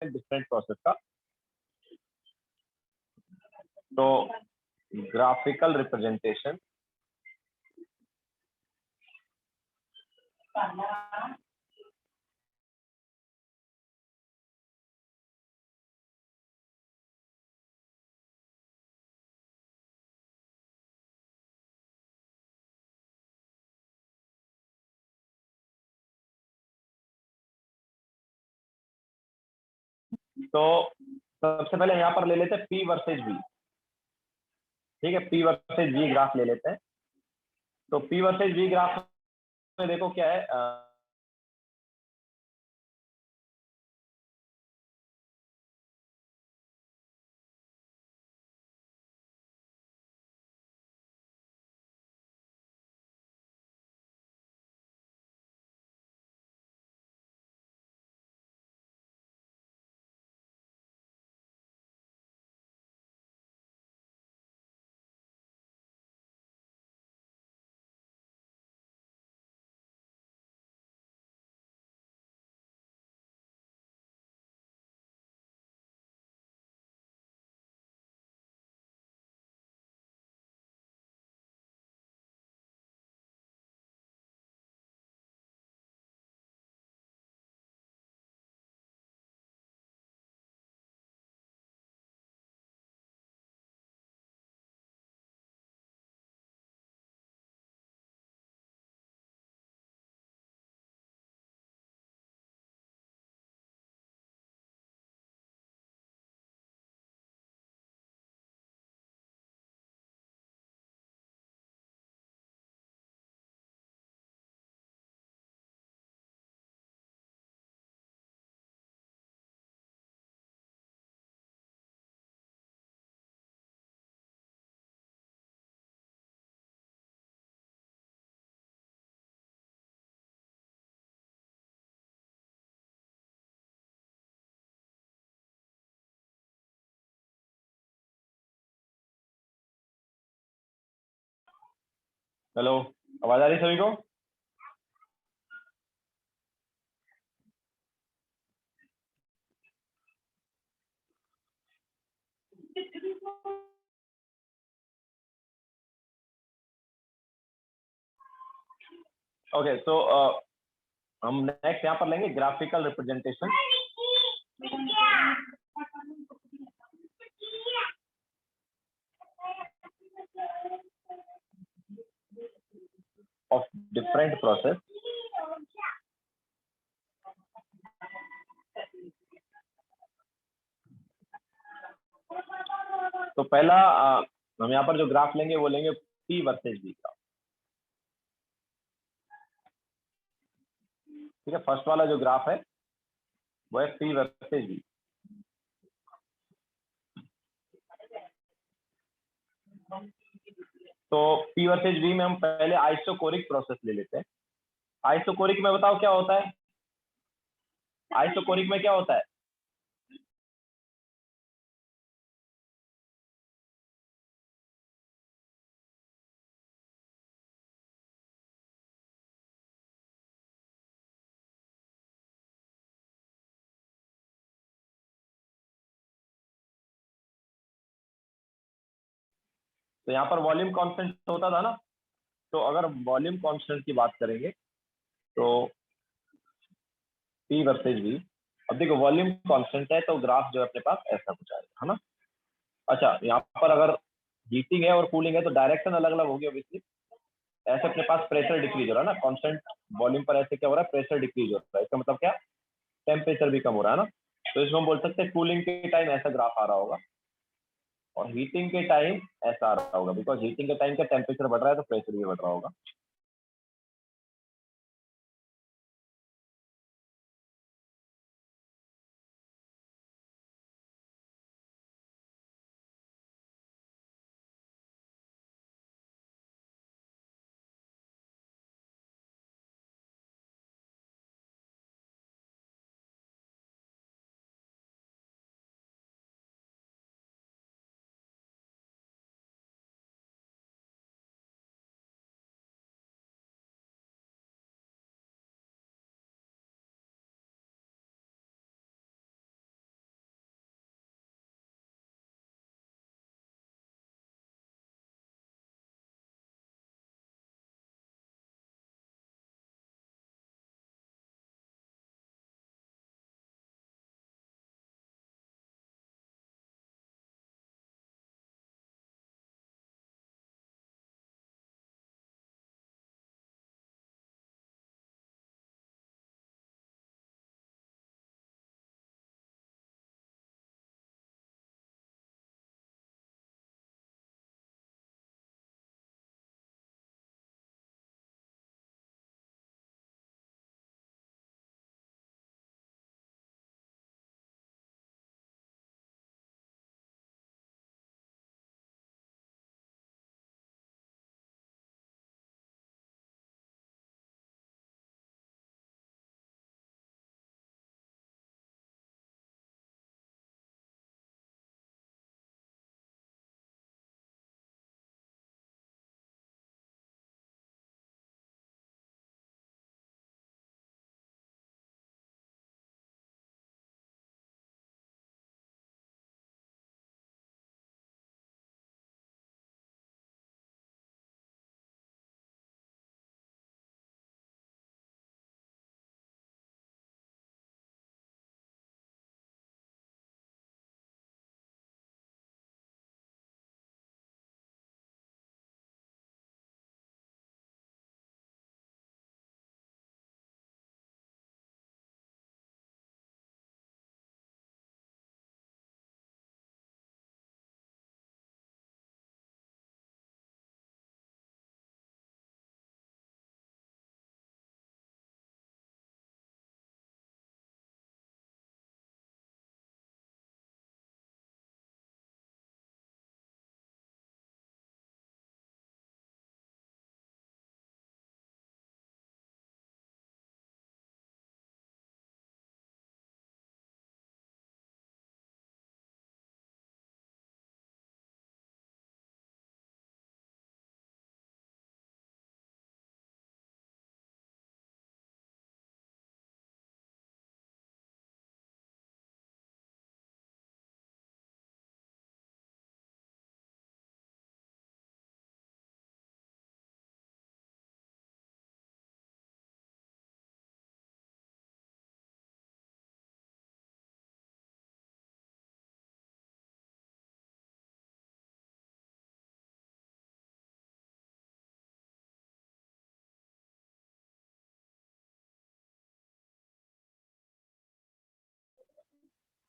डिफरेंट प्रोसेस का। तो ग्राफिकल रिप्रेजेंटेशन तो सबसे पहले यहाँ पर ले लेते हैं P वर्सेज V। ठीक है, P वर्सेज V ग्राफ ले लेते हैं। तो P वर्सेज V ग्राफ में देखो क्या है, हेलो, आवाज आ रही सभी को? ओके, तो हम नेक्स्ट यहाँ पर लेंगे graphical representation. Of different process. तो पहला हम यहाँ पर जो ग्राफ लेंगे वो लेंगे P वर्सेज V का। ठीक है, फर्स्ट वाला जो ग्राफ है वो है P वर्सेज V। तो P वर्सेज V में हम पहले आइसोकोरिक प्रोसेस ले लेते हैं। आइसोकोरिक में बताओ क्या होता है? आइसोकोरिक में क्या होता है? तो यहाँ पर वॉल्यूम कांस्टेंट होता था ना। तो अगर वॉल्यूम कांस्टेंट की बात करेंगे तो P वर्सेज V, अब देखो वॉल्यूम कांस्टेंट है तो ग्राफ जो है अपने पास ऐसा कुछ आएगा, है ना। अच्छा, यहाँ पर अगर हीटिंग है और कूलिंग है तो डायरेक्शन अलग अलग होगी ऑब्वियसली। ऐसे अपने पास प्रेशर डिक्रीज हो रहा है ना, कांस्टेंट वॉल्यूम पर ऐसे क्या हो रहा है, प्रेशर डिक्रीज हो रहा है। इसका मतलब क्या, टेम्परेचर भी कम हो रहा है ना। तो इसको हम बोल सकते हैं कूलिंग के टाइम ऐसा ग्राफ आ रहा होगा। और हीटिंग के टाइम ऐसा आ रहा होगा, बिकॉज हीटिंग के टाइम का टेम्परेचर बढ़ रहा है तो प्रेशर भी बढ़ रहा होगा।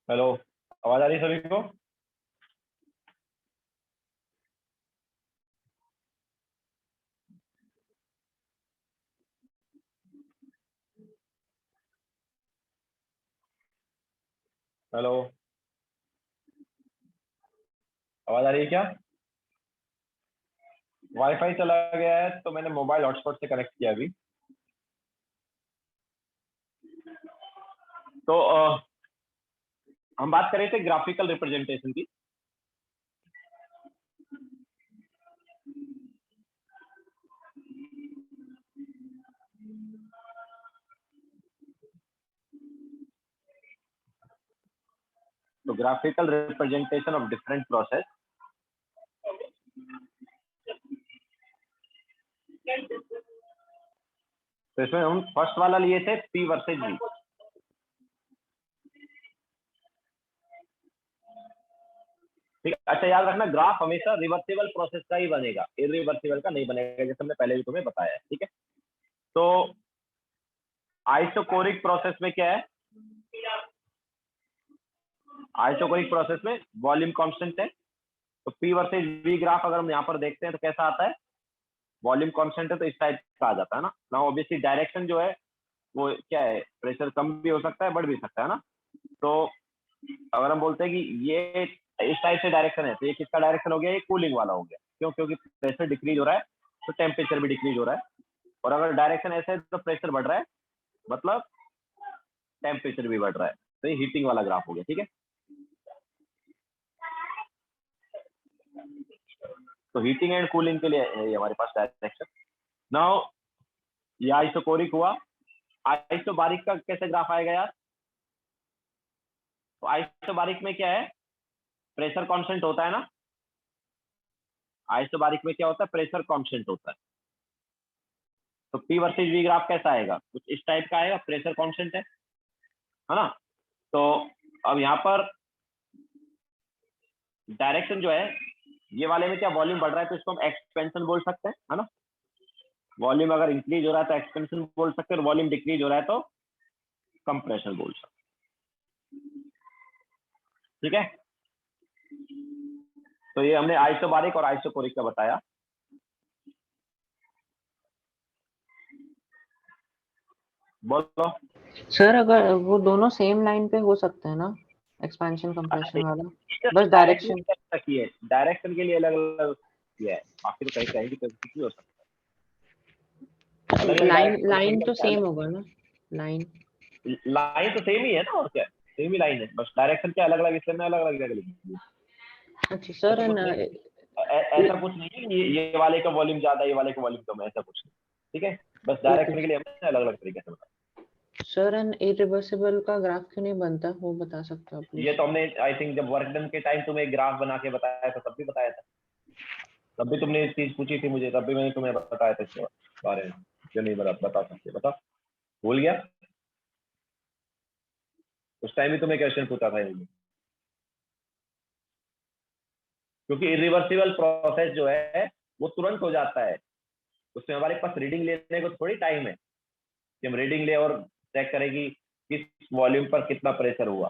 हेलो, आवाज आ रही है सभी को? हेलो, आवाज आ रही है क्या? वाईफाई चला गया है तो मैंने मोबाइल हॉटस्पॉट से कनेक्ट किया अभी। तो हम बात कर रहे थे ग्राफिकल रिप्रेजेंटेशन की। तो graphical representation of different process. तो इसमें हम फर्स्ट वाला लिए थे पी वर्सेज वी। ठीक है, अच्छा याद रखना ग्राफ हमेशा रिवर्सिबल प्रोसेस का ही बनेगा, इरिवर्सिबल का नहीं बनेगा, जैसे हमने पहले भी तुम्हें बताया है। ठीक है, तो आइसोकोरिक प्रोसेस में क्या है? आइसोकोरिक प्रोसेस में वॉल्यूम कांस्टेंट है, P वर्सेज V ग्राफ अगर हम यहाँ पर देखते हैं तो कैसा आता है, वॉल्यूम कांस्टेंट है तो इस टाइप का आ जाता है ना। नाउ ऑब्वियसली डायरेक्शन जो है वो क्या है, प्रेशर कम भी हो सकता है बढ़ भी सकता है ना। तो अगर हम बोलते हैं कि ये इस टाइप से डायरेक्शन है तो ये किसका डायरेक्शन हो गया, ये कूलिंग वाला हो गया। क्यों, क्योंकि प्रेशर डिक्रीज हो रहा है तो टेम्परेचर भी डिक्रीज हो रहा है, और अगर डायरेक्शन ऐसे है तो प्रेशर बढ़ रहा है मतलब टेम्परेचर भी बढ़ रहा है। तो ये हीटिंग वाला ग्राफ हो गया, ठीक है। तो हीटिंग एंड कूलिंग के लिए है ये हमारे पास डायरेक्शन। नाउ ये आइसोकोरिक हुआ, आइसोबारिक का कैसे ग्राफ आएगा यार। तो आइसोबारिक में क्या है, प्रेशर कांस्टेंट होता है ना। आइसोबारिक में क्या होता है, प्रेशर कांस्टेंट होता है। तो P वर्सेज V ग्राफ कैसा आएगा, कुछ इस टाइप का आएगा, प्रेशर कांस्टेंट है ना। तो अब यहाँ पर डायरेक्शन जो है, ये वाले में क्या वॉल्यूम बढ़ रहा है तो इसको हम एक्सपेंशन बोल सकते हैं, है ना। वॉल्यूम अगर इंक्रीज हो रहा है तो एक्सपेंशन बोल सकते हैं, और वॉल्यूम डिक्रीज हो रहा है तो कंप्रेशन बोल सकते हैं, ठीक है। तो ये हमने आइसोबारिक और आइसोकोरिक का बताया। बोलो सर अगर वो दोनों सेम लाइन पे हो सकते हैं ना, एक्सपेंशन कंप्रेशन वाला, बस डायरेक्शन की है, डायरेक्शन के लिए अलग अलग किया है, बाकी तो कहीं कहीं भी कुछ भी हो सकता है। अलग-अलग लाइन direction लाइन में तो क्या है, सेम होगा ना, लाइन लाइन तो सेम ही है ना, और क्या सेम ही लाइन है, बस डायरेक्शन क्या अलग अलग, इसलिए अलग अलग जगह लिखी है। अच्छा सर। ऐसा कुछ नहीं ऐसा कुछ नहीं है ये वाले का वॉल्यूम ज्यादा ये वाले का वॉल्यूम कम है, ऐसा कुछ नहीं, ठीक है। बस डायरेक्शन के लिए हमने अलग अलग तरीके से बताया। सर एन इरिवर्सिबल का ग्राफ क्यों नहीं बनता, वो बता सकते हो आप ये प्लीज। तो हमने आई थिंक जब वर्क डन के टाइम तुम्हें ग्राफ बना के बताया था तब भी बताया था, तब भी तुमने एक चीज पूछी थी मुझे, तब भी मैंने तुम्हें बताया था इसके बारे में, क्यों नहीं बता सकते, बता भूल गया। उस टाइम भी तुम्हें क्वेश्चन पूछा था ये, क्योंकि इरिवर्सिबल प्रोसेस जो है वो तुरंत हो जाता है, उसमें हमारे पास रीडिंग लेने को थोड़ी टाइम है कि हम रीडिंग ले और चेक करें कि किस वॉल्यूम पर कितना प्रेशर हुआ।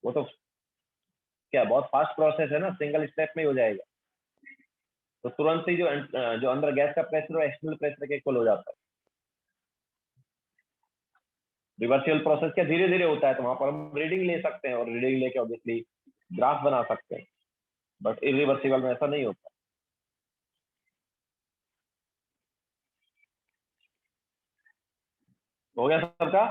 वो तो क्या बहुत फास्ट प्रोसेस है ना, सिंगल स्टेप में ही हो जाएगा। तो तुरंत ही जो अंदर गैस का प्रेशर और एक्सटर्नल प्रेशर के इक्वल हो जाता है। रिवर्सिबल प्रोसेस क्या धीरे धीरे होता है, तो वहां पर हम रीडिंग ले सकते हैं और रीडिंग लेके ऑब्वियसली ग्राफ बना सकते हैं, बट इरिवर्सिबल में ऐसा नहीं होता। हो गया सबका।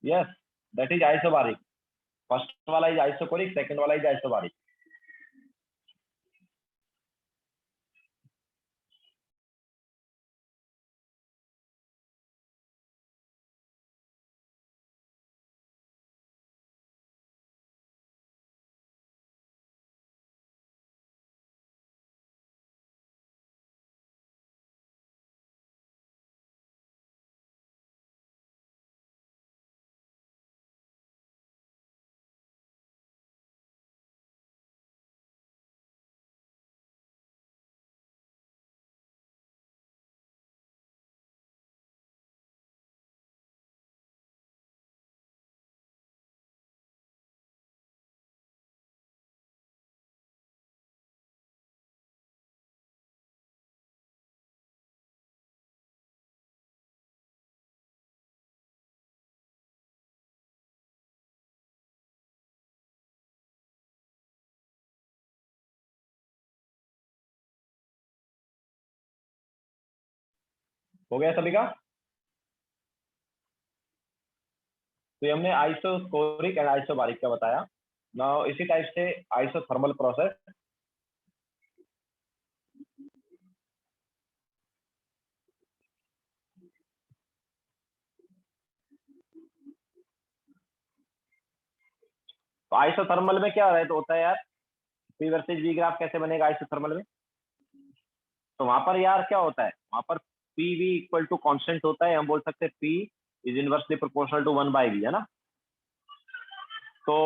Yes, that is isobaric. First वाला इज आइसोकोरिक, सेकंड वाला इज आइसोबारिक। हो गया सभी का। तो ये हमने आइसोकोरिक एंड आइसोबारिक का बताया। नाउ इसी टाइप से आइसोथर्मल प्रोसेस। तो आइसोथर्मल में क्या होता है यार, पी वर्सेज वी ग्राफ कैसे बनेगा आइसोथर्मल में? तो वहां पर यार क्या होता है, वहां पर P V equal to constant होता है, हम बोल सकते हैं P is inversely proportional to 1/v, है ना। तो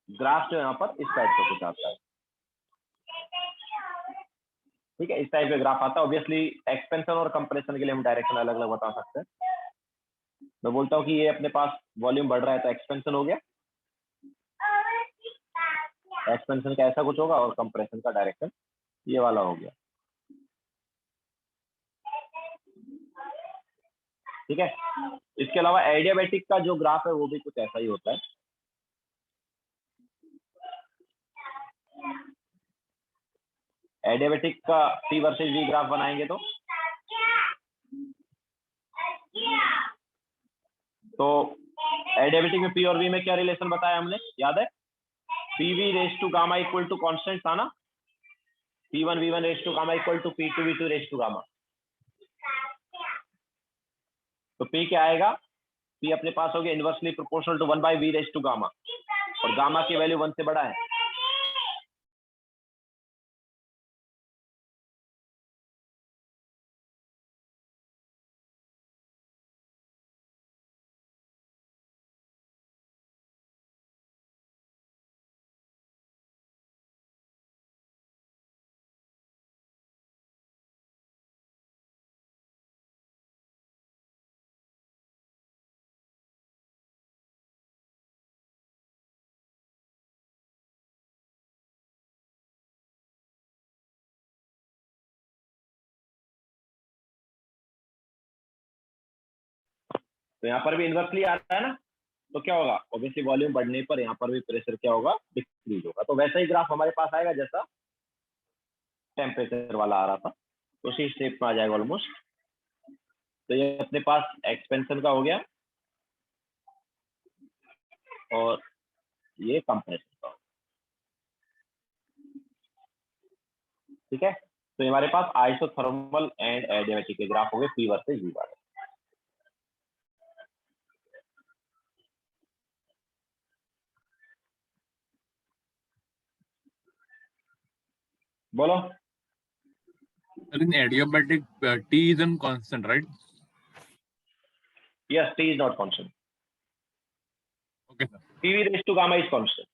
ग्राफ जो यहाँ पर इस टाइप का कुछ आता है, ठीक है, इस टाइप का ग्राफ आता है। ऑब्वियसली एक्सपेंशन और कंप्रेशन के लिए हम डायरेक्शन अलग अलग बता सकते हैं। मैं बोलता हूँ कि ये अपने पास वॉल्यूम बढ़ रहा है तो एक्सपेंशन हो गया, एक्सपेंशन का ऐसा कुछ होगा, और कंप्रेशन का डायरेक्शन ये वाला हो गया, ठीक है। इसके अलावा एडियाबैटिक का जो ग्राफ है वो भी कुछ ऐसा ही होता है। एडियाबैटिक का टी वर्सेज वी ग्राफ बनाएंगे तो एडियाबैटिक में पी और वी में क्या रिलेशन बताया हमने, याद है? P V raise to gamma equal to constant था ना, P1 V1 raise to gamma equal to P2 V2 raise to gamma. तो P क्या आएगा, P अपने पास हो गया inversely proportional to 1/v raise to gamma, और गामा की वैल्यू 1 से बड़ा है। तो यहाँ पर भी इनवर्सली आ रहा है ना, तो क्या होगा, ऑब्वियसली वॉल्यूम बढ़ने पर यहाँ पर भी प्रेशर क्या होगा, डिक्रीज होगा। तो वैसा ही ग्राफ हमारे पास आएगा जैसा टेम्परेचर वाला आ रहा था, उसी स्टेप में आ जाएगा ऑलमोस्ट। तो ये अपने पास एक्सपेंशन का हो गया, और ये कंप्रेशन का हो गया, ठीक है। तो हमारे पास आइसोथर्मल एंड एडियाबैटिक के ग्राफ हो गए पी वर्सेज वी वाले। बोलो। Sir, in adiabatic, T is in constant, right? Yes, T is not constant. Okay, sir. PV raised to gamma is constant.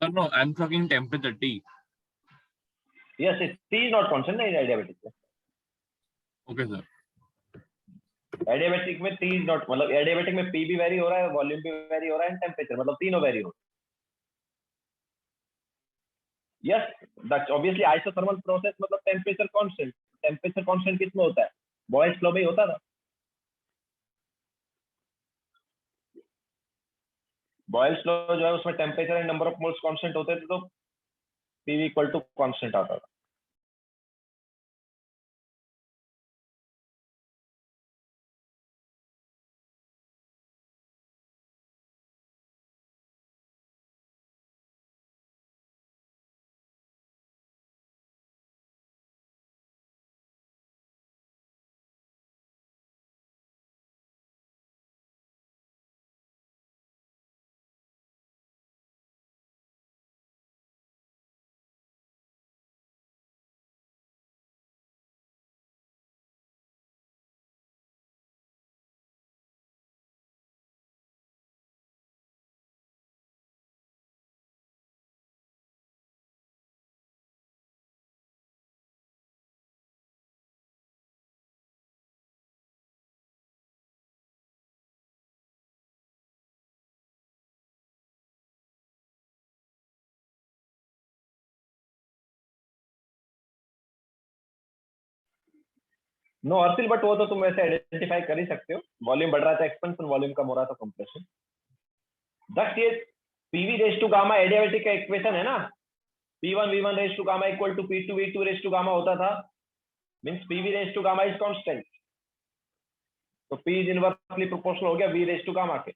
Sir, no, I'm talking temperature T. Yes, T is not constant in adiabatic. Okay, sir. Adiabatic में T is not, मतलब adiabatic में P भी very हो रहा है, volume भी very हो रहा है, टेम्परेचर, मतलब तीनों वेरी हो रहा है। Yes, that's obviously isothermal process, मतलब टेम्परेचर कांस्टेंट। टेम्परेचर कांस्टेंट किसमें होता है, बॉयल्स फ्लो में ही होता था। बॉयल्स फ्लो जो है उसमें temperature and number of moles constant होते थे, तो PV इक्वल टू कांस्टेंट आता था। नो अर्सिल, बट वो तो तुम ऐसे आइडेंटिफाई कर ही सकते हो, वॉल्यूम बढ़ रहा था एक्सपेंशन, वॉल्यूम कम हो रहा था कंप्रेशन। दस ये PV raise to gamma adiabatic का इक्वेशन है ना, P1 V1 raise to gamma equal to P2 V2 raise to gamma होता था, means PV raise to gamma is constant, तो P इज इनवर्सली प्रोपोर्शनल हो गया V रेस टू गामा के।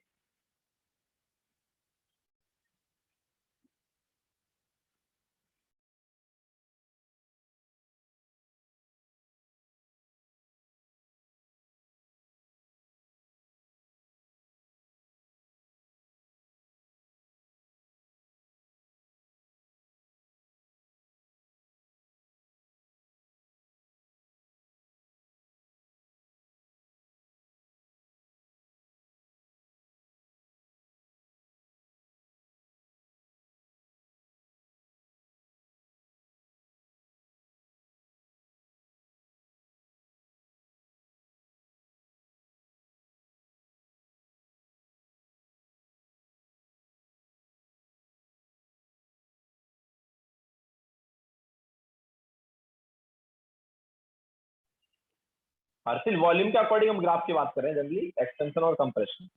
Harshil volume के अकॉर्डिंग हम ग्राफ की बात कर रहे हैं जनरली, एक्सपेंशन और कंप्रेशन।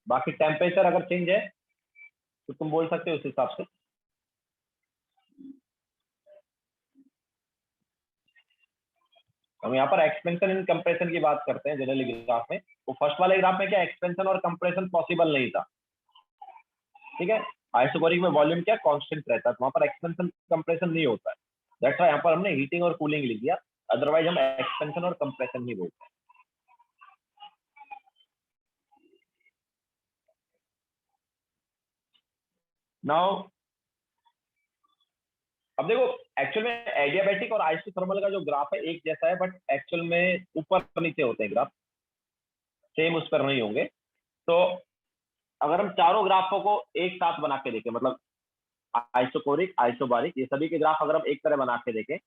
बाकी टेम्परेचर अगर चेंज है तो तुम बोल सकते हो उस हिसाब से। हम यहाँ पर एक्सपेंशन एंड कंप्रेशन की बात करते हैं जनरली ग्राफ में। तो फर्स्ट वाले ग्राफ में क्या एक्सपेंशन और कंप्रेशन पॉसिबल नहीं था, ठीक है। आइसोबैरिक में वॉल्यूम क्या कांस्टेंट रहता है, तो वहां पर एक्सपेंशन कंप्रेशन नहीं होता है। दैट्स व्हाई यहाँ पर हमने हीटिंग और कूलिंग लिख दिया, अदरवाइज हम एक्सपेंशन और कंप्रेशन नहीं बोलते हैं। नाउ अब देखो एक्चुअल में एडियाबैटिक और आइसोथर्मल का जो ग्राफ है एक जैसा है, बट एक्चुअल में ऊपर नीचे होते हैं ग्राफ, सेम उस पर नहीं होंगे। तो अगर हम चारों ग्राफों को एक साथ बना के देखें, मतलब आइसोकोरिक आइसोबारिक ये सभी के ग्राफ अगर हम एक तरह बना के देखें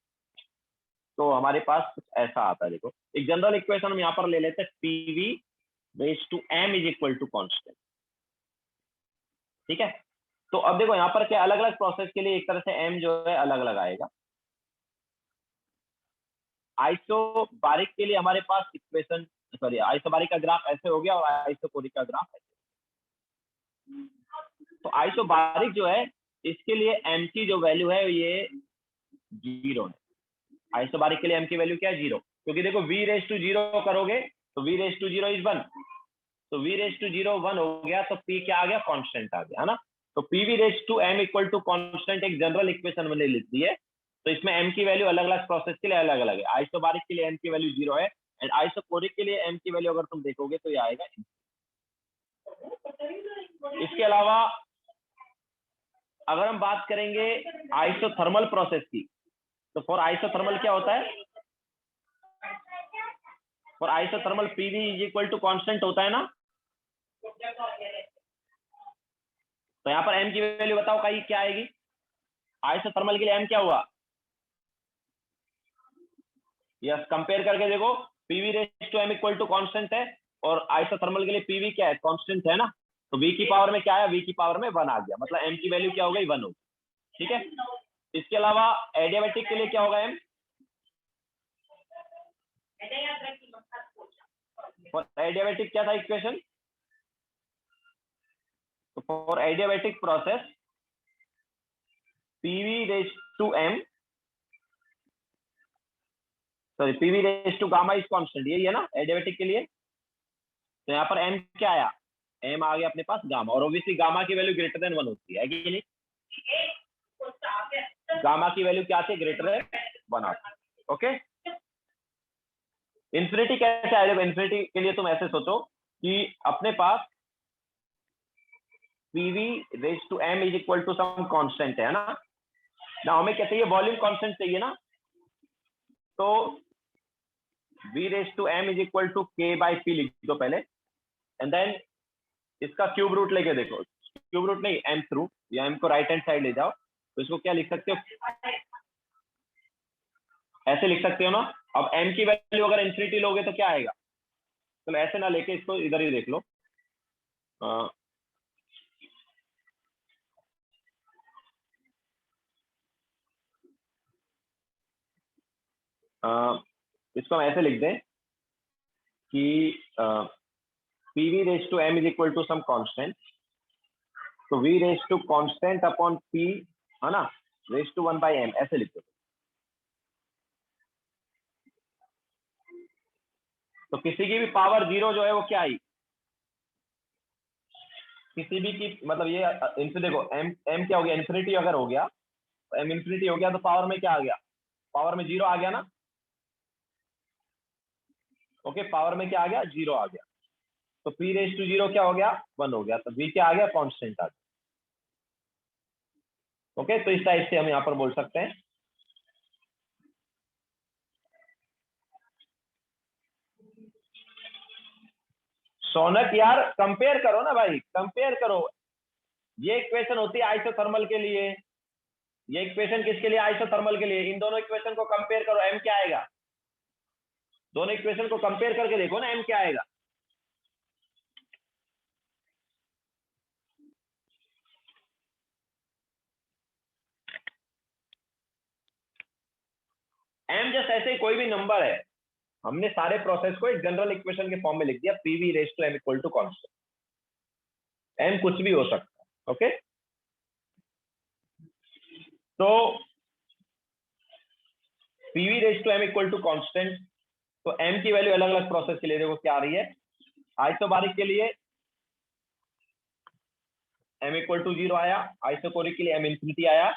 तो हमारे पास कुछ ऐसा आता है। देखो एक जनरल इक्वेशन हम यहाँ पर ले लेते हैं, PV raise to m is equal to constant, ठीक है। तो अब देखो यहाँ पर क्या अलग अलग प्रोसेस के लिए एक तरह से एम जो है अलग अलग आएगा। आइसोबारिक के लिए हमारे पास इक्वेशन, सॉरी आइसोबारिक का ग्राफ ऐसे हो गया और आइसोकोरिक का ग्राफ ऐसे। तो आइसोबारिक जो है इसके लिए एम की जो वैल्यू है ये 0 है। आइसोबारिक के लिए एम की वैल्यू क्या है 0, क्योंकि देखो v रेज टू 0 करोगे तो v रेज टू 0 इज 1, तो v रेज टू 0 1 हो गया, तो p क्या आ गया कांस्टेंट आ गया, है ना। तो pv raise to m equal to constant एक जनरल इक्वेशन मैंने लिख दी है। तो इसमें m की वैल्यू अलग अलग प्रोसेस के लिए अलग अलग है। आइसोबारिक के लिए m की वैल्यू 0 है एंड आइसोकोरिक के लिए m की वैल्यू अगर तुम देखोगे तो ये आएगा। इसके अलावा अगर हम बात करेंगे आइसोथर्मल प्रोसेस की, तो फॉर आइसोथर्मल क्या होता है, for isothermal PV is equal to constant होता है ना। तो यहाँ पर m की वैल्यू बताओ कहीं क्या आएगी, आइसोथर्मल के लिए m क्या हुआ, यस कंपेयर करके देखो, PV raise to m equal to constant है और आइसोथर्मल के लिए पीवी क्या है कांस्टेंट है ना। तो v की पावर में क्या है, v की पावर में 1 आ गया, मतलब m की वैल्यू क्या हो गई 1 होगी, ठीक है। इसके अलावा एडियाबैटिक के लिए क्या होगा m, फॉर एडियाबैटिक क्या था इक्वेशन, तो for adiabatic process pv raise to m, sorry pv raise to gamma is constant, यही है ना एडियाबैटिक के लिए। तो यहाँ पर m क्या आया, m आ गया अपने पास गामा, और ऑब्वियसली गामा की वैल्यू ग्रेटर देन 1 होती है कि नहीं, गामा की वैल्यू क्या आती है ग्रेटर देन 1 आती है, ओके। इंफिनिटी कैसे आएगा, इंफिनिटी के लिए तुम ऐसे सोचो कि अपने पास pv raise to m is equal to some constant है ना हमें क्या चाहिए वॉल्यूम कांस्टेंट चाहिए ना। तो v raise to m is equal to k by p लिख दो पहले, एंड देन इसका क्यूब रूट लेके देखो, क्यूब रूट नहीं m थ्रू, या m को राइट हैंड साइड ले जाओ, तो इसको क्या लिख सकते हो, ऐसे लिख सकते हो ना। अब m की वैल्यू अगर इंफिनिटी लोगे तो क्या आएगा, चलो ऐसे ना लेके इसको इधर ही देख लो, इसको हम ऐसे लिख दें कि pv raise to m is equal to some constant, तो v raise to constant upon p है ना रेज टू 1 बाई m, ऐसे लिख दो। तो किसी की भी पावर 0 जो है वो क्या आई, किसी भी की मतलब ये इनसे देखो m क्या हो गया, इंफिनिटी अगर हो गया तो m इंफिनिटी हो गया तो पावर में क्या आ गया, पावर में 0 आ गया ना, ओके पावर में क्या आ गया 0 आ गया। तो p रेज टू 0 क्या हो गया 1 हो गया, तो v क्या आ गया कांस्टेंट आ गया, ओके। तो इस टाइप से हम यहाँ पर बोल सकते हैं। सोनक यार कंपेयर करो ना भाई, कंपेयर करो, ये इक्वेशन होती है आइसोथर्मल के लिए, ये इक्वेशन किसके लिए आइसोथर्मल के लिए, इन दोनों इक्वेशन को कंपेयर करो, m क्या आएगा, दोनों इक्वेशन को कंपेयर करके देखो ना m क्या आएगा। m जस्ट ऐसे कोई भी नंबर है, हमने सारे प्रोसेस को एक जनरल इक्वेशन के फॉर्म में लिख दिया, PV raise to m equal to constant, m कुछ भी हो सकता है। ओके, तो PV raise to m equal to constant, तो एम की वैल्यू अलग अलग प्रोसेस के लिए देखो क्या आ रही है। आइसोबारिक के लिए m इक्वल टू 0 आया, आइसोकोरिक के लिए m इंफिनिटी आया,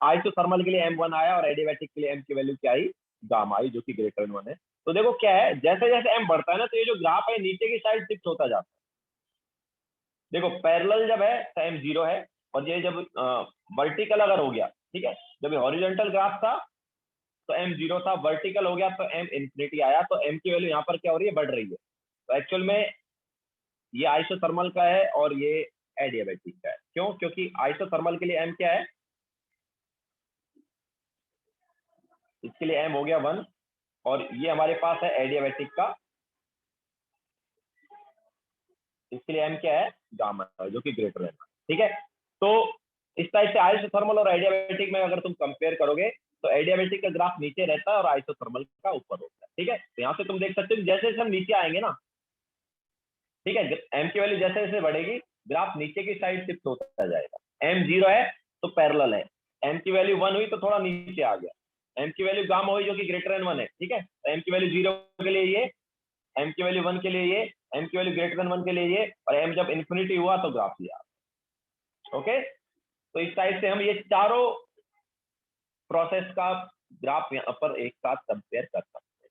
आइसोथर्मल के लिए m1 आया, और एडियाबैटिक के लिए m की वैल्यू क्या आई, गामा आई, जो कि ग्रेटर देन 1 है। तो देखो क्या है, जैसे जैसे m बढ़ता है ना, तो ये जो ग्राफ है नीचे की साइड शिफ्ट होता जाता है। देखो पैरेलल जब है तो m 0 है, और ये जब वर्टिकल अगर हो गया, ठीक है, जब ये हॉरिजॉन्टल ग्राफ था तो m 0 था, वर्टिकल हो गया तो m इंफिनिटी आया, तो m की वैल्यू यहाँ पर क्या हो रही है, बढ़ रही है। तो एक्चुअल में ये आइसोथर्मल का है और ये एडियाबैटिक का है। क्यों? क्योंकि आइसोथर्मल के लिए m क्या है, इसके लिए m हो गया 1, और ये हमारे पास है एडियाबैटिक का, इसके लिए m क्या है, गामा, जो कि ग्रेटर है। ठीक है, तो इस टाइप से आइसोथर्मल और एडियाबैटिक में अगर तुम कंपेयर करोगे तो एडियाबैटिक का ग्राफ नीचे रहता है और आइसोथर्मल का ऊपर होता है। ठीक है, तो यहाँ से तुम देख सकते हो जैसे जैसे हम नीचे आएंगे ना, ठीक है, m की वैल्यू जैसे जैसे बढ़ेगी ग्राफ नीचे की साइड शिफ्ट होता जाएगा। m 0 है तो पैरेलल है, m की वैल्यू 1 हुई तो थोड़ा नीचे आ गया, m की वैल्यू गामा हुई जो कि ग्रेटर देन 1 है। ठीक है, तो m की वैल्यू 0 के लिए ये, m की वैल्यू 1 के लिए ये, m की वैल्यू ग्रेटर देन 1 के लिए ये, और m जब इन्फिनिटी हुआ तो ग्राफ ये आ गया। ओके, तो इस टाइप से हम ये चारों प्रोसेस का ग्राफ यहाँ पर एक साथ कंपेयर कर सकते हैं।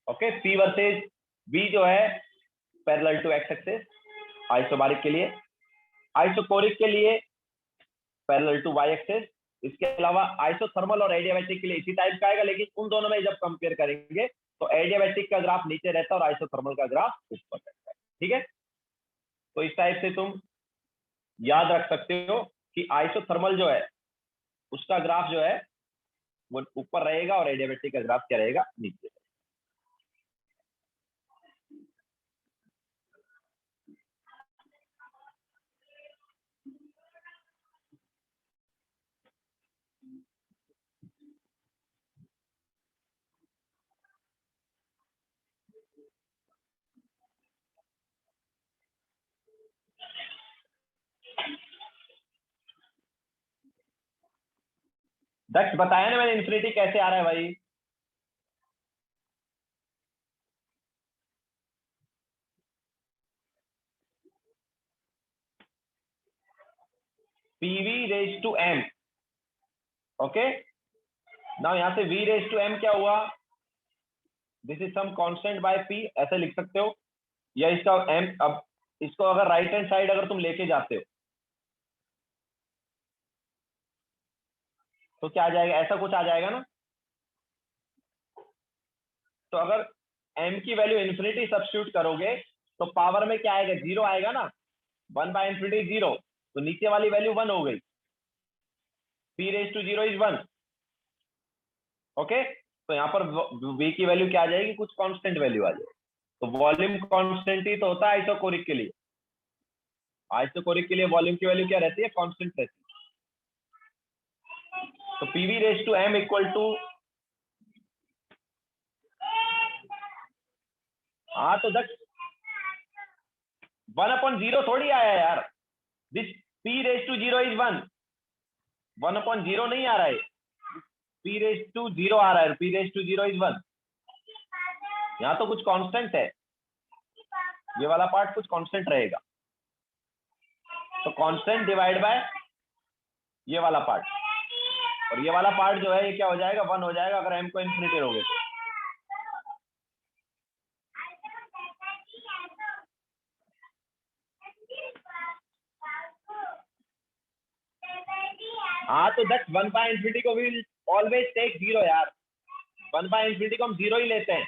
ओके, p वर्सेज v जो है parallel to X axis isobaric के लिए, आइसोकोरिक के लिए पैरेलल टू वाई एक्सिस। इसके अलावा आइसोथर्मल और एडियाबैटिक के लिए इसी टाइप का आएगा, लेकिन उन दोनों में जब कंपेयर करेंगे तो एडियाबैटिक का ग्राफ नीचे रहता है और आइसोथर्मल का ग्राफ ऊपर रहता है। ठीक है, तो इस टाइप से तुम याद रख सकते हो कि आइसोथर्मल जो है उसका ग्राफ जो है वो ऊपर रहेगा और एडियाबैटिक का ग्राफ क्या रहेगा, नीचे। दक्ष बताया ना मैंने इन्फिनिटी कैसे आ रहा है भाई। pv raise to m, okay, now यहां से v रेज टू m क्या हुआ, this is some constant by p, ऐसे लिख सकते हो, या इसका m, अब इसको अगर राइट हैंड साइड अगर तुम लेके जाते हो तो क्या आ जाएगा, ऐसा कुछ आ जाएगा ना। तो अगर m की वैल्यू इन्फिनिटी सब्स्टिट्यूट करोगे तो पावर में क्या आएगा, 0 आएगा ना, 1 बाय इन्फिनिटी 0, तो नीचे वाली वैल्यू 1 हो गई, p raise to 0 is 1। Okay, तो यहाँ पर v की वैल्यू क्या आ जाएगी, कुछ कांस्टेंट वैल्यू आ जाएगी। तो वॉल्यूम कांस्टेंट ही तो होता है आइसोकोरिक के लिए, आइसोकोरिक के लिए वॉल्यूम की वैल्यू क्या रहती है, कांस्टेंट रहती है। तो pv raise to m equal to, हाँ तो दक्ष 1/0 थोड़ी आया यार, this p raise to 0 is 1, 1/0 नहीं आ रहा है, p रेज टू 0 आ रहा है, p रेज टू 0 इज 1। यहाँ तो कुछ कांस्टेंट है, ये वाला पार्ट कुछ कांस्टेंट रहेगा, तो कांस्टेंट डिवाइड बाय ये वाला पार्ट, और ये वाला पार्ट जो है ये क्या हो जाएगा, 1 हो जाएगा अगर m को इन्फिनिटी लोगे तो। हाँ तो दट 1 बाय इन्फिनिटी को विल ऑलवेज टेक 0 यार, 1 बाय इन्फिनिटी को हम 0 ही लेते हैं।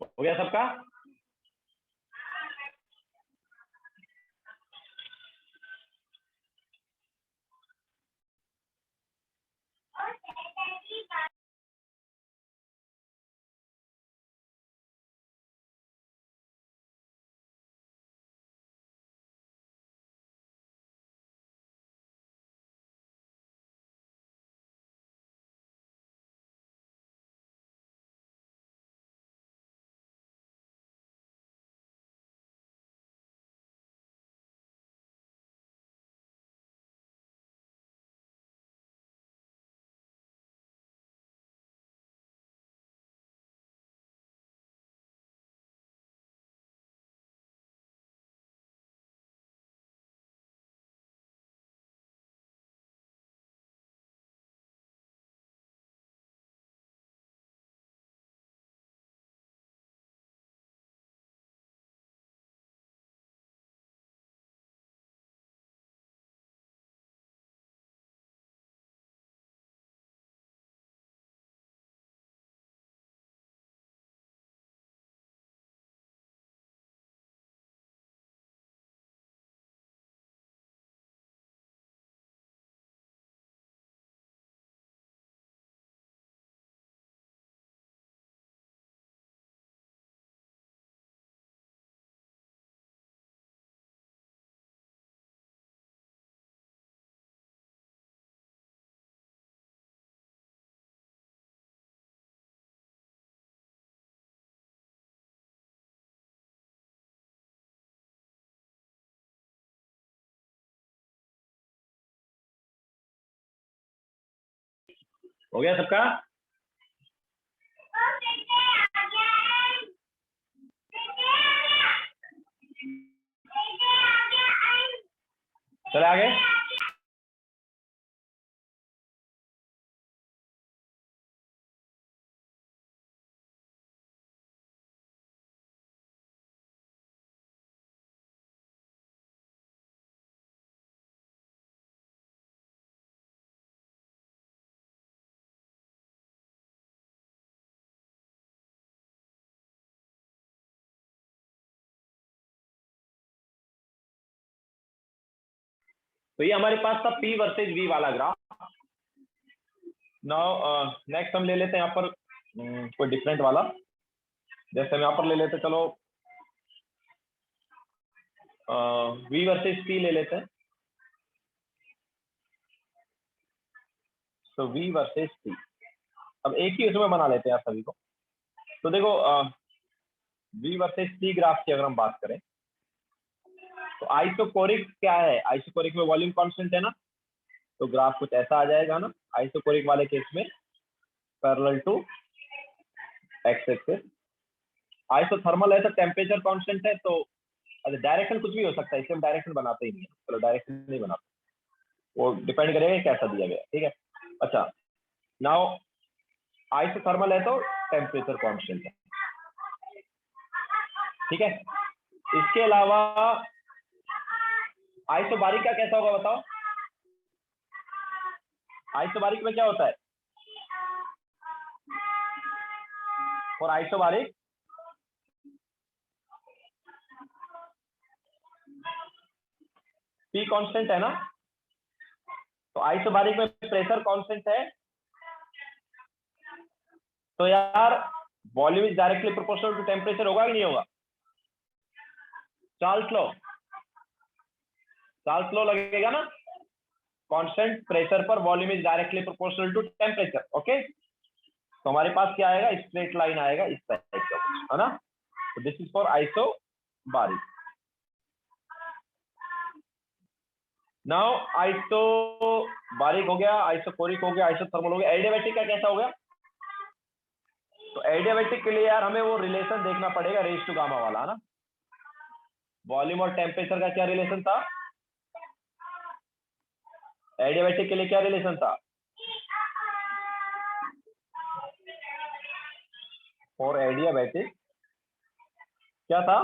हो गया सबका? हो गया सबका? चले आगे। तो ये हमारे पास था P वर्सेज V वाला ग्राफ। नाउ नेक्स्ट हम ले लेते हैं यहाँ पर कोई डिफरेंट वाला। जैसे हम यहाँ पर ले लेते, चलो V वर्सेज P ले लेते हैं। तो V वर्सेज P, अब एक ही उसमें बना लेते हैं आप सभी को। तो देखो V वर्सेज P ग्राफ की अगर हम बात करें तो आइसोकोरिक क्या है? आइसोकोरिक में वॉल्यूम कांस्टेंट है ना, तो ग्राफ कुछ ऐसा आ जाएगा ना आइसोकोरिक वाले केस में, parallel to X axis. Isothermal है तो टेम्परेचर कांस्टेंट है, तो डायरेक्शन कुछ भी हो सकता है, इससे हम डायरेक्शन बनाते ही नहीं है। चलो डायरेक्शन नहीं बनाते, वो डिपेंड करेगा कैसा दिया गया, ठीक है। अच्छा, नाउ आइसोथर्मल है तो टेम्परेचर कांस्टेंट है, ठीक है। इसके अलावा आइसोबारिक का कैसा होगा बताओ? आइसोबारिक में क्या होता है? और आइसोबारिक P कांस्टेंट है ना, तो आइसोबारिक में प्रेशर कांस्टेंट है, तो यार volume is directly proportional to temperature, होगा कि नहीं होगा? चार्ल्स लॉ लगेगा ना, कांस्टेंट प्रेशर पर volume is directly proportional to temperature. Okay, तो हमारे पास क्या आएगा? स्ट्रेट लाइन आएगा इस टाइप का, है ना। तो this is for isobaric. Now isobaric हो गया, आइसोकोरिक हो गया, आइसोथर्मल हो गया। एडियाबैटिक का कैसा हो गया? तो एडियाबैटिक के लिए यार हमें वो रिलेशन देखना पड़ेगा रेज टू गामा वाला, है ना। वॉल्यूम और टेम्परेचर का क्या रिलेशन था? एडियाबैटिक के लिए क्या रिलेशन था? फॉर एडियाबैटिक क्या था?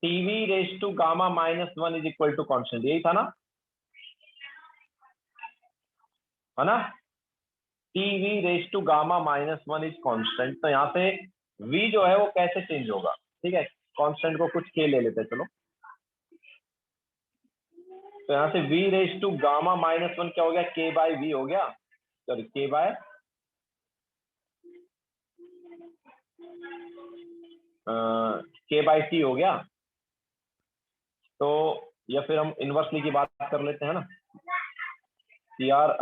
TV raise to gamma -1 is equal to constant, यही था ना, है ना। TV raise to gamma minus one is constant. तो यहाँ से v जो है वो कैसे चेंज होगा, ठीक है, कांस्टेंट को कुछ k ले लेते हैं, चलो। तो यहाँ से v raise to gamma minus one क्या हो गया, k बाय v हो गया, sorry k by k by t हो गया। तो या फिर हम इनवर्सली की बात कर लेते हैं ना, कि यार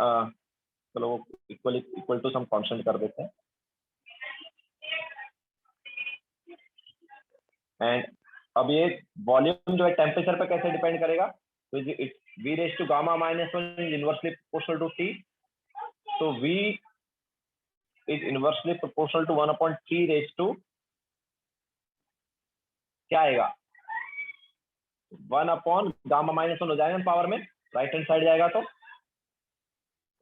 चलो इक्वल टू सम कांस्टेंट कर देते हैं। एंड अब ये वॉल्यूम जो है टेम्परेचर पे कैसे डिपेंड करेगा, तो v raise to gamma minus one is inversely proportional to t, तो v is inversely proportional to 1/3 raise to क्या आएगा, 1 गामा माइनस वन हो जाएगा पावर में, राइट हैंड साइड जाएगा तो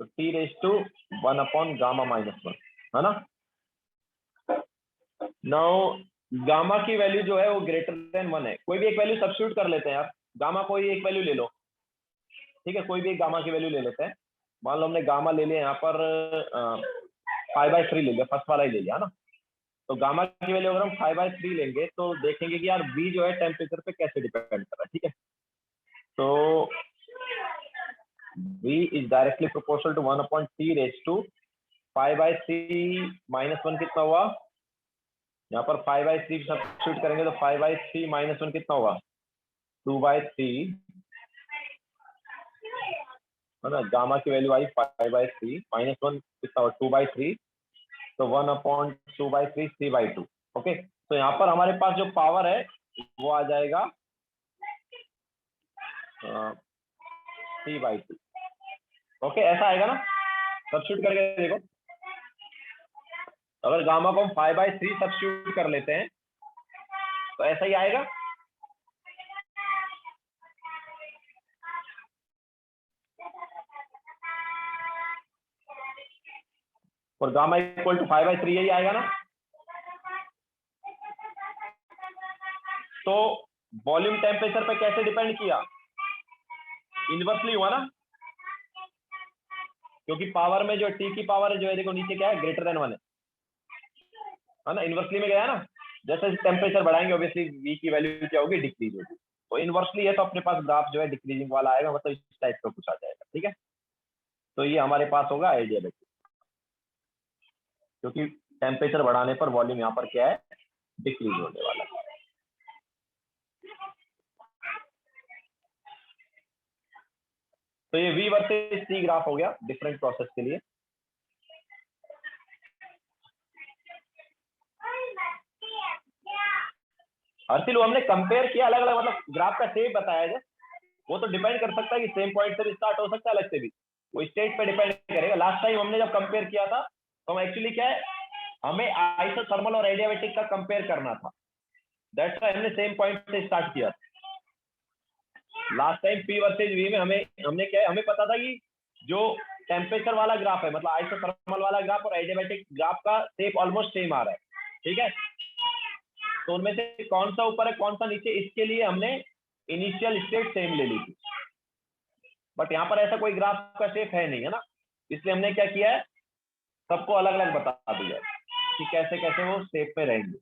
t raise to 1 gamma minus one, है ना। नाउ गामा की वैल्यू जो है वो ग्रेटर देन 1 है, कोई भी एक वैल्यू सब्स्टिट्यूट कर लेते हैं यार, गामा कोई एक वैल्यू ले लो, ठीक है, कोई भी एक गामा की वैल्यू ले लेते हैं। मान लो हमने गामा ले लिया यहाँ पर 5/3 ले लिया, फर्स्ट वाला ही ले लिया ना। तो गामा की वैल्यू अगर हम 5/3 लेंगे तो देखेंगे कि यार v जो है टेम्परेचर पे कैसे डिपेंड कर रहा है, ठीक है। तो v is directly proportional to 1/3 raise to 5/3 minus one कितना हुआ, यहाँ पर 5/3 सब्स्टिट्यूट करेंगे तो 5/3 माइनस वन कितना होगा, 2/3, है ना। गामा की वैल्यू आई 5/3 माइनस वन कितना होगा 2/3, तो 1/2/3 3/2। ओके, तो यहाँ पर हमारे पास जो पावर है वो आ जाएगा 3/2। ओके, ऐसा आएगा ना, सब्स्टिट्यूट करके देखो। अगर गामा को हम 5/3 सब्स्टिट्यूट कर लेते हैं तो ऐसा ही आएगा। और गामा इक्वल टू 5/3 यही आएगा ना। तो वॉल्यूम टेम्परेचर पे कैसे डिपेंड किया, इनवर्सली हुआ ना, क्योंकि पावर में जो टी की पावर है जो है देखो नीचे क्या है, ग्रेटर देन 1 है ना, इनवर्सली में गया ना। जैसे टेम्परेचर बढ़ाएंगे ऑब्वियसली v की वैल्यू क्या होगी, डिक्रीज होगी। तो इनवर्सली है तो अपने पास ग्राफ जो है डिक्रीजिंग वाला आएगा, मतलब इस टाइप का कुछ आ जाएगा, ठीक है। तो ये हमारे पास होगा आइडिया, क्योंकि टेम्परेचर बढ़ाने पर वॉल्यूम यहाँ पर क्या है, डिक्रीज होने वाला है। तो ये v वर्सेस t ग्राफ हो गया डिफरेंट प्रोसेस के लिए। अर्थिल हमने कंपेयर किया अलग अलग, मतलब ग्राफ का शेप बताया जाए, वो तो डिपेंड कर सकता है कि सेम पॉइंट से भी स्टार्ट हो सकता है, अलग से भी, वो स्टेट पे डिपेंड करेगा। लास्ट टाइम हमने जब कंपेयर किया था तो हम एक्चुअली क्या है, हमें आइसोथर्मल और एडियाबैटिक का कंपेयर करना था, दैट्स व्हाई हमने सेम पॉइंट से स्टार्ट किया था। Last time p versus v में हमने क्या है, हमें पता था कि जो टेम्परेचर वाला ग्राफ है, मतलब आइसोथर्मल वाला ग्राफ और एडियाबैटिक ग्राफ का शेप ऑलमोस्ट सेम आ रहा है, ठीक है। तो उनमें से कौन सा ऊपर है कौन सा नीचे, इसके लिए हमने इनिशियल स्टेट सेम ले ली थी। बट यहाँ पर ऐसा कोई ग्राफ का शेप है नहीं, है ना, इसलिए हमने क्या किया है, सबको अलग अलग बता दिया कि कैसे कैसे वो शेप में रहेंगे।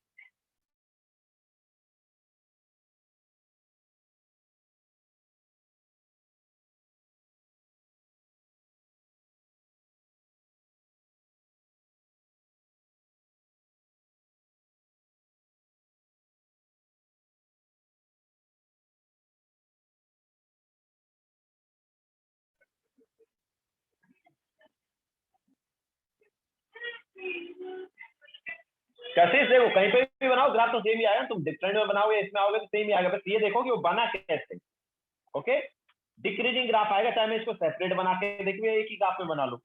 कैसे देखो, कहीं पे भी बनाओ ग्राफ तो सेम ही आएगा, तुम डिफरेंट में बनाओगे इसमें आओगे तो सेम ही आएगा, बस ये देखो कि वो बना कैसे। ओके, डिक्रीजिंग ग्राफ आएगा, चाहे मैं इसको सेपरेट बना के देखिए एक ही ग्राफ में बना लो,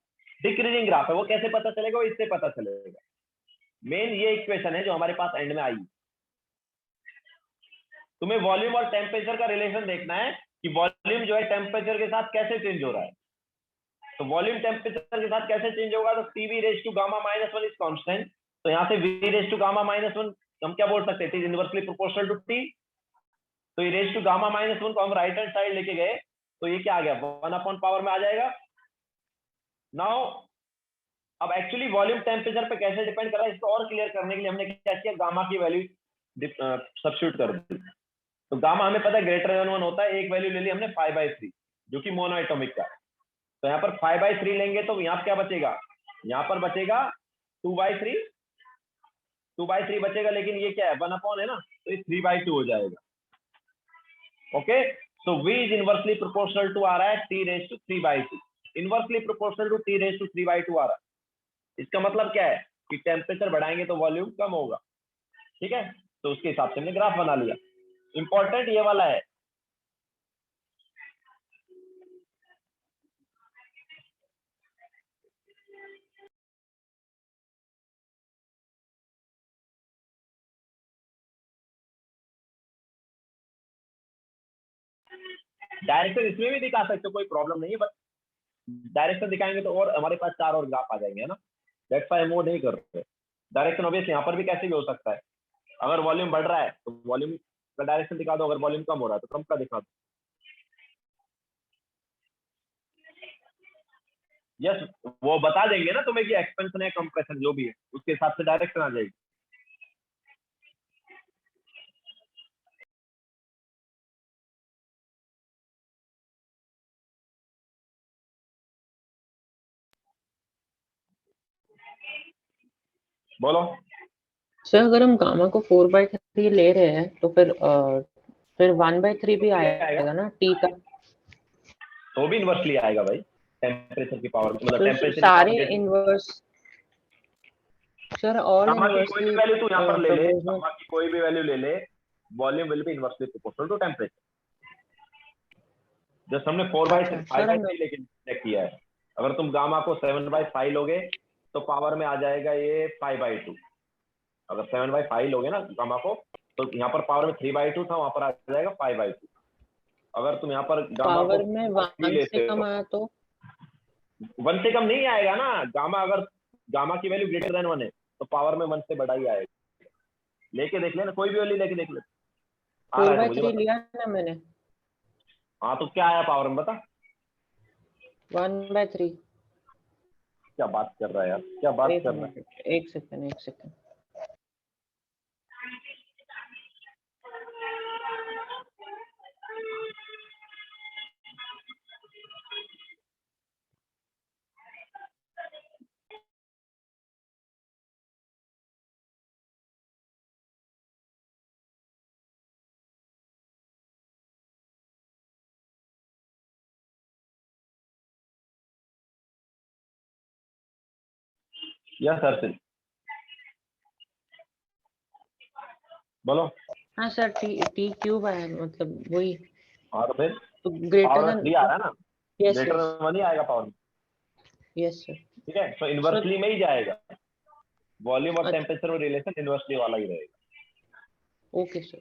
डिक्रीजिंग ग्राफ है, वो कैसे पता चलेगा, वो इससे पता चलेगा। मेन ये इक्वेशन है जो हमारे पास एंड में आई। तुम्हें वॉल्यूम और टेम्परेचर का रिलेशन देखना है कि वॉल्यूम जो है टेम्परेचर के साथ कैसे चेंज हो रहा है। तो वॉल्यूम टेम्परेचर के साथ कैसे चेंज होगा, तो TV raise to gamma minus one is constant, तो यहाँ से v raise to gamma minus one हम क्या बोल सकते हैं, it is inversely proportional to t। तो ये raise to gamma minus one को हम राइट हैंड साइड लेके गए तो ये क्या आ गया, 1 अपॉन पावर में आ जाएगा। नाउ अब एक्चुअली वॉल्यूम टेम्परेचर पे कैसे डिपेंड कर रहा है इसको और क्लियर करने के लिए हमने क्या किया, गामा की वैल्यू सब्स्टिट्यूट कर दी। तो गामा हमें पता है ग्रेटर देन 1 होता है, एक वैल्यू ले ली हमने 5/3 जो कि मोनो एटॉमिक का। तो यहाँ पर 5/3 लेंगे तो यहाँ क्या बचेगा, यहाँ पर बचेगा 2/3 बचेगा, लेकिन ये क्या है 1 है ना, तो ये 3/2 हो जाएगा। Okay, so V is inversely proportional to आ रहा है T⁻3/2, inversely proportional to T⁻3/2 आ रहा है। इसका मतलब क्या है कि टेम्परेचर बढ़ाएंगे तो वॉल्यूम कम होगा। ठीक है, तो उसके हिसाब से हमने ग्राफ बना लिया। इंपॉर्टेंट ये वाला है, डायरेक्शन इसमें भी दिखा सकते हो, कोई प्रॉब्लम नहीं है, बट डायरेक्शन दिखाएंगे तो और हमारे पास 4 और ग्राफ आ जाएंगे, है ना। दैट्स व्हाई हम वो नहीं कर रहे। डायरेक्शन ऑब्वियसली यहाँ पर भी कैसे भी हो सकता है, अगर वॉल्यूम बढ़ रहा है तो वॉल्यूम का डायरेक्शन दिखा दो, अगर वॉल्यूम कम हो रहा है तो कम का दिखा दो। यस, वो बता देंगे ना तुम्हें कि एक्सपेंशन है कंप्रेशन जो भी है, उसके हिसाब से डायरेक्शन आ जाएगी। बोलो सर अगर हम गामा को 4/3 ले रहे हैं तो फिर 1/3 भी आएगा ना टी का? तो भी इनवर्सली आएगा भाई, टेम्परेचर की पावर, मतलब तो टेम्परेचर सारे इनवर्स सर ऑल गामा की कोई भी इनवर्सली वैल्यू तू यहाँ पर ले ले, प्रोपोर्शनल। गामा की कोई भी वैल्यू ले ले, volume will be inversely proportional to temperature. Just हमने 5/3 लेके चेक किया है। अगर तुम गामा को 7/5 लोगे तो पावर में आ जाएगा ये 5/2। अगर 7/5 लोगे ना गामा को, तो यहाँ पर पावर में 3/2 था, वहां पर आ जाएगा 5/2। अगर तुम यहाँ पर गामा को पावर में 1 लेते से कम हो, आया तो 1 से कम नहीं आएगा ना। गामा अगर गामा की वैल्यू ग्रेटर देन 1 है तो पावर में 1 से बड़ा ही आएगा। लेके देख लेना, कोई भी वैल्यू लेके देख ले, आ रहा है तो मुझे 4/3 बता। लिया ना मैंने, हाँ तो क्या आया पावर में बता। 1/3। क्या बात कर रहा है यार, क्या बात एक कर रहा है। मिनट, एक सेकंड। यस सर, बोलो। हाँ सर, टी क्यूब आया, मतलब वही हाँ तो फिर तो ग्रेटर पावर देन। 3 आ रहा है ना, यस ग्रेटर यस देन 1 ही आएगा पावर में। Yes sir. ठीक है, तो इनवर्सली में ही जाएगा, वॉल्यूम और अच्छा, टेम्परेचर में रिलेशन इनवर्सली वाला ही रहेगा। Okay sir.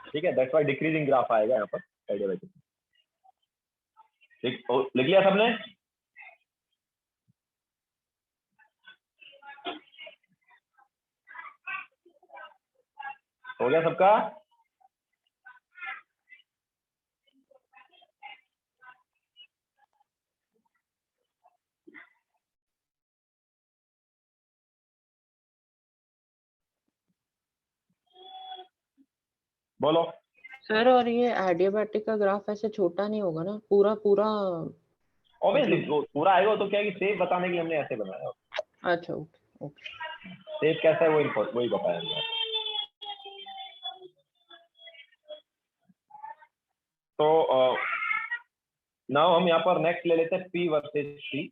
ठीक है, दैट्स व्हाई डिक्रीजिंग ग्राफ आएगा यहाँ पर एडियाबैटिक। ठीक, लिख लिया सबने। हो गया सबका। बोलो। सर और ये एडियाबैटिक का ग्राफ ऐसे छोटा नहीं होगा ना, पूरा पूरा ऑब्वियसली मतलब? पूरा आएगा, तो क्या है कि सेफ बताने के लिए हमने ऐसे बनाया। अच्छा, ओके ओके। सेफ कैसा है वही बताया हमने। तो नाउ हम यहाँ पर नेक्स्ट ले लेते हैं P वर्सेस T।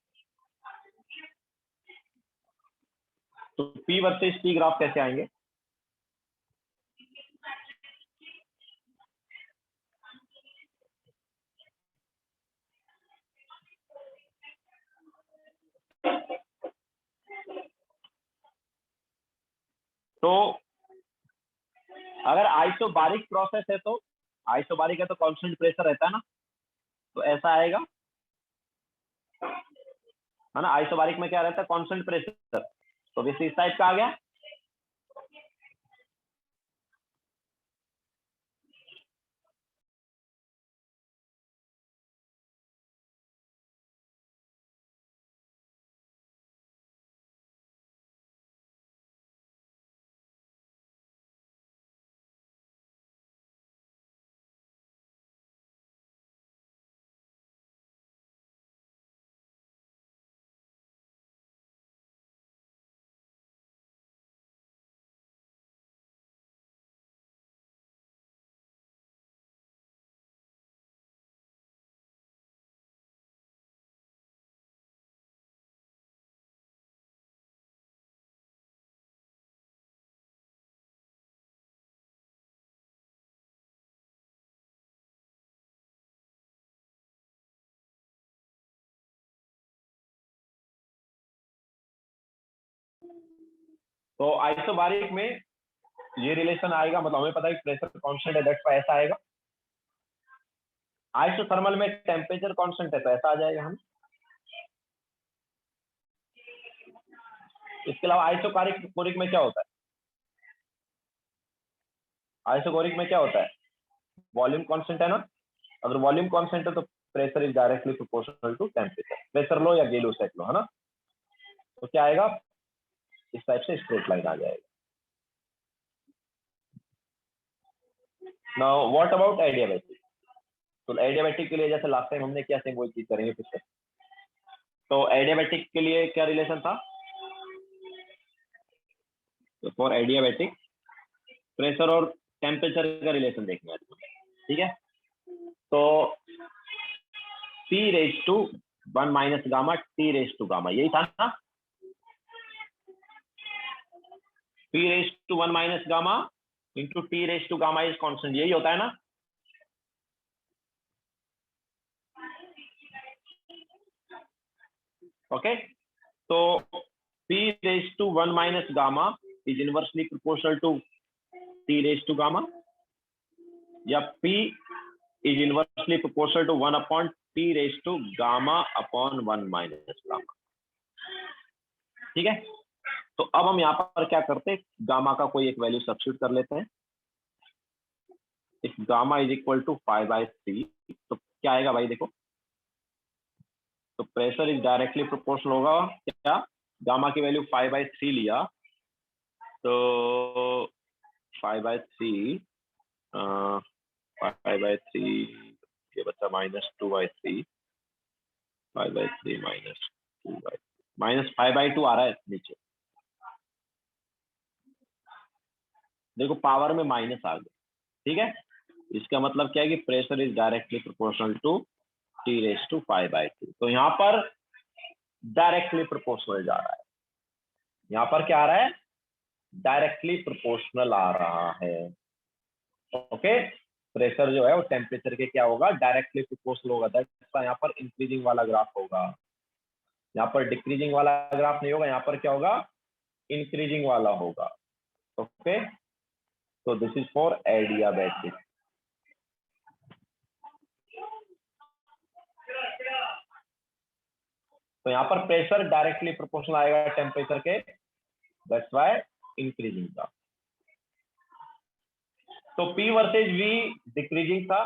तो P वर्सेस T ग्राफ कैसे आएंगे। तो अगर आइसोबारिक प्रोसेस है तो, आइसोबारिक है तो कांस्टेंट प्रेशर रहता है ना, तो ऐसा आएगा, है ना। आइसोबारिक में क्या रहता है, कांस्टेंट प्रेशर। तो वैसे इस टाइप का आ गया। तो आइसोबारिक में ये रिलेशन आएगा, मतलब हमें पता है कि प्रेशर कांस्टेंट है, दैट्स व्हाई ऐसा आएगा। आइसोथर्मल में टेम्परेचर कांस्टेंट है तो ऐसा आ जाएगा हम। इसके अलावा आइसोकोरिक में क्या होता है? आइसोकोरिक में क्या होता है? वॉल्यूम कांस्टेंट है ना, अगर वॉल्यूम कांस्टेंट है तो pressure is directly proportional to temperature. Pressure law या गेलो सेट लो, है ना, तो क्या आएगा, इस टाइप से स्ट्रेट लाइन आ जाएगा। Now what about adiabatic? तो एडियाबैटिक के लिए जैसे लास्ट टाइम हमने किया सेम वही चीज करेंगे फिर से। तो एडियाबैटिक के लिए क्या रिलेशन था? तो फॉर एडियाबैटिक प्रेशर और टेम्परेचर का रिलेशन देखना है, ठीक है। तो P raise to 1 minus gamma T raise to gamma, यही था ना? P raise to 1 minus gamma into T raise to gamma is constant, यही होता है ना? ओके, तो P raise to 1 minus gamma is inversely proportional to T raise to gamma, या P is inversely proportional to 1 upon T raise to gamma upon 1 minus gamma, ठीक है। तो अब हम यहाँ पर क्या करते हैं, गामा का कोई एक वैल्यू सब्स्टिट्यूट कर लेते हैं। If gamma is equal to 5/3 तो क्या आएगा भाई, देखो, तो प्रेशर इज डायरेक्टली प्रोपोर्शनल होगा क्या, गामा की वैल्यू 5/3 लिया तो 5/3 5/3 ये बच्चा -2/3, 5/3 -5/2 आ रहा है नीचे, देखो पावर में माइनस आ गया, ठीक है। इसका मतलब क्या है कि pressure is directly proportional to T raise to 5/2। तो यहाँ पर डायरेक्टली प्रोपोर्शनल जा रहा है, यहाँ पर क्या आ रहा है, डायरेक्टली प्रोपोर्शनल आ रहा है। ओके, प्रेशर जो है वो टेम्परेचर के क्या होगा, डायरेक्टली प्रोपोर्शनल होगा, दैट्स यहाँ पर इंक्रीजिंग वाला ग्राफ होगा, यहाँ पर डिक्रीजिंग वाला ग्राफ नहीं होगा, यहाँ पर क्या होगा, इंक्रीजिंग वाला होगा। ओके, तो दिस इज फॉर एडियाबैटिक। तो यहाँ पर प्रेशर डायरेक्टली प्रोपोर्शनल आएगा टेम्परेचर के, दैट्स व्हाई इंक्रीजिंग का। तो P वर्सेज V डिक्रीजिंग था,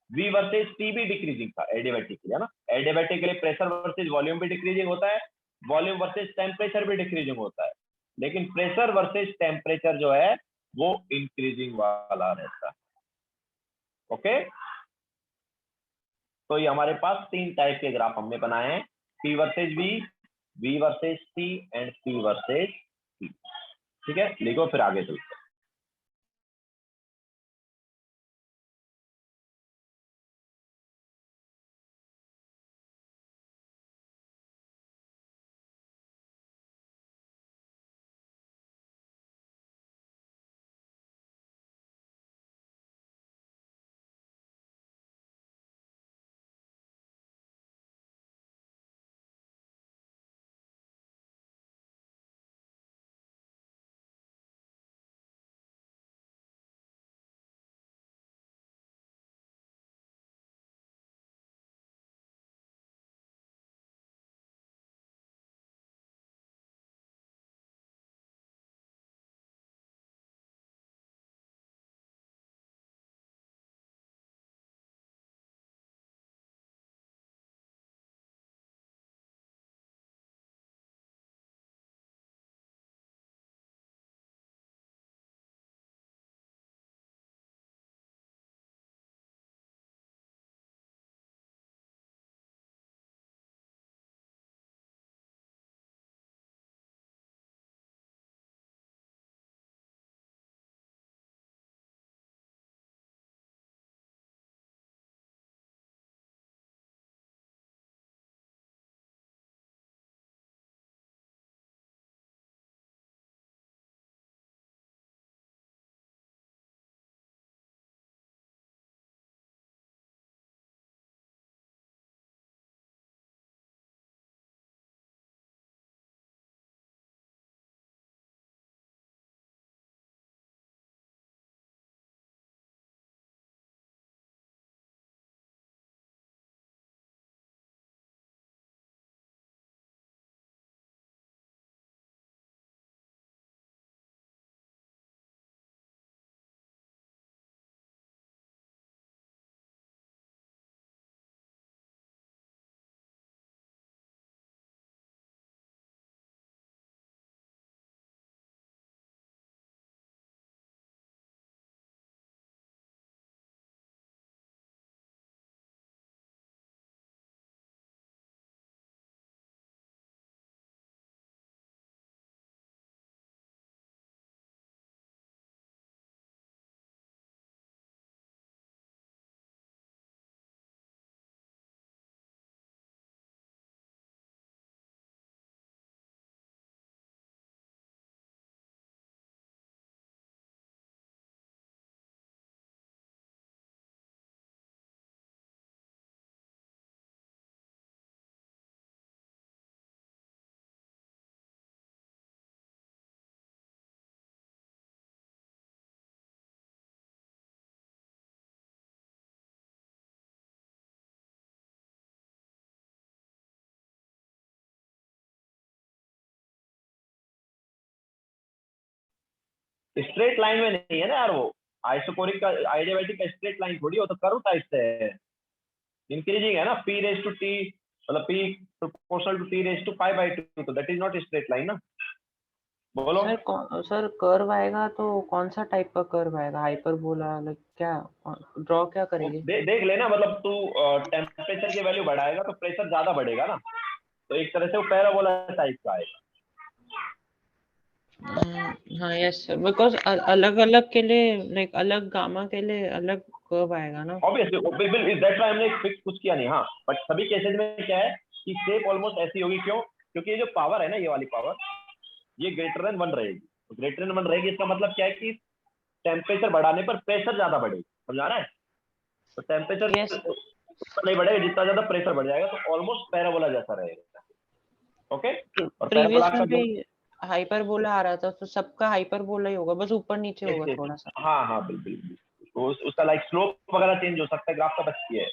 V वर्सेज T भी डिक्रीजिंग था एडियाबैटिक के लिए, है ना। एडियाबैटिक के लिए प्रेशर वर्सेज वॉल्यूम भी डिक्रीजिंग होता है, वॉल्यूम वर्सेज टेम्परेचर भी डिक्रीजिंग होता है, लेकिन प्रेशर वर्सेज टेम्परेचर जो है वो इंक्रीजिंग वाला रहता है। ओके, तो ये हमारे पास 3 टाइप के ग्राफ हमने बनाए हैं, P versus V, V versus T and P versus T, ठीक है। लिखो फिर आगे चलते हैं। स्ट्रेट लाइन में नहीं है ना यार, वो आइसोकोरिक का आइडियाबैटिक का स्ट्रेट लाइन थोड़ी हो, तो कर्व टाइप से है, इंक्रीजिंग है ना, p रेज टू t मतलब p proportional to t raise to 5/2, तो that is not straight line ना। बोलो। सर कर्व आएगा तो कौन सा टाइप का कर्व आएगा? हाइपरबोला, लाइक क्या ड्रॉ क्या करेंगे? देख लेना, मतलब तू टेम्परेचर की वैल्यू बढ़ाएगा तो प्रेशर ज्यादा बढ़ेगा ना, तो एक तरह से वो पैराबोला टाइप का आएगा। हाँ यस सर, बिकॉज अलग अलग के लिए, लाइक अलग गामा के लिए अलग कर्व आएगा ना। ऑब्वियसली बिल्कुल, दैट्स व्हाई हमने एक फिक्स कुछ किया नहीं। हाँ, बट सभी केसेस में क्या है कि शेप ऑलमोस्ट ऐसी होगी, क्यों? क्योंकि ये जो पावर है ना, ये वाली पावर, ये ग्रेटर देन 1 रहेगी। तो ग्रेटर देन 1 रहेगी, इसका मतलब क्या है कि टेम्परेचर बढ़ाने पर प्रेशर ज्यादा बढ़ेगा, समझा रहा है? तो टेम्परेचर Yes. नहीं बढ़ेगा, जितना ज्यादा प्रेशर बढ़ जाएगा, तो ऑलमोस्ट पैराबोला जैसा रहेगा। ओके, और प्रीवियस पैराबोला का में भी हाइपरबोला आ रहा था, तो सबका हाइपरबोला ही होगा, बस ऊपर नीचे होगा थोड़ा सा। हाँ हाँ बिल्कुल, तो उसका लाइक स्लोप वगैरह चेंज हो सकता है, ग्राफ का बस ये है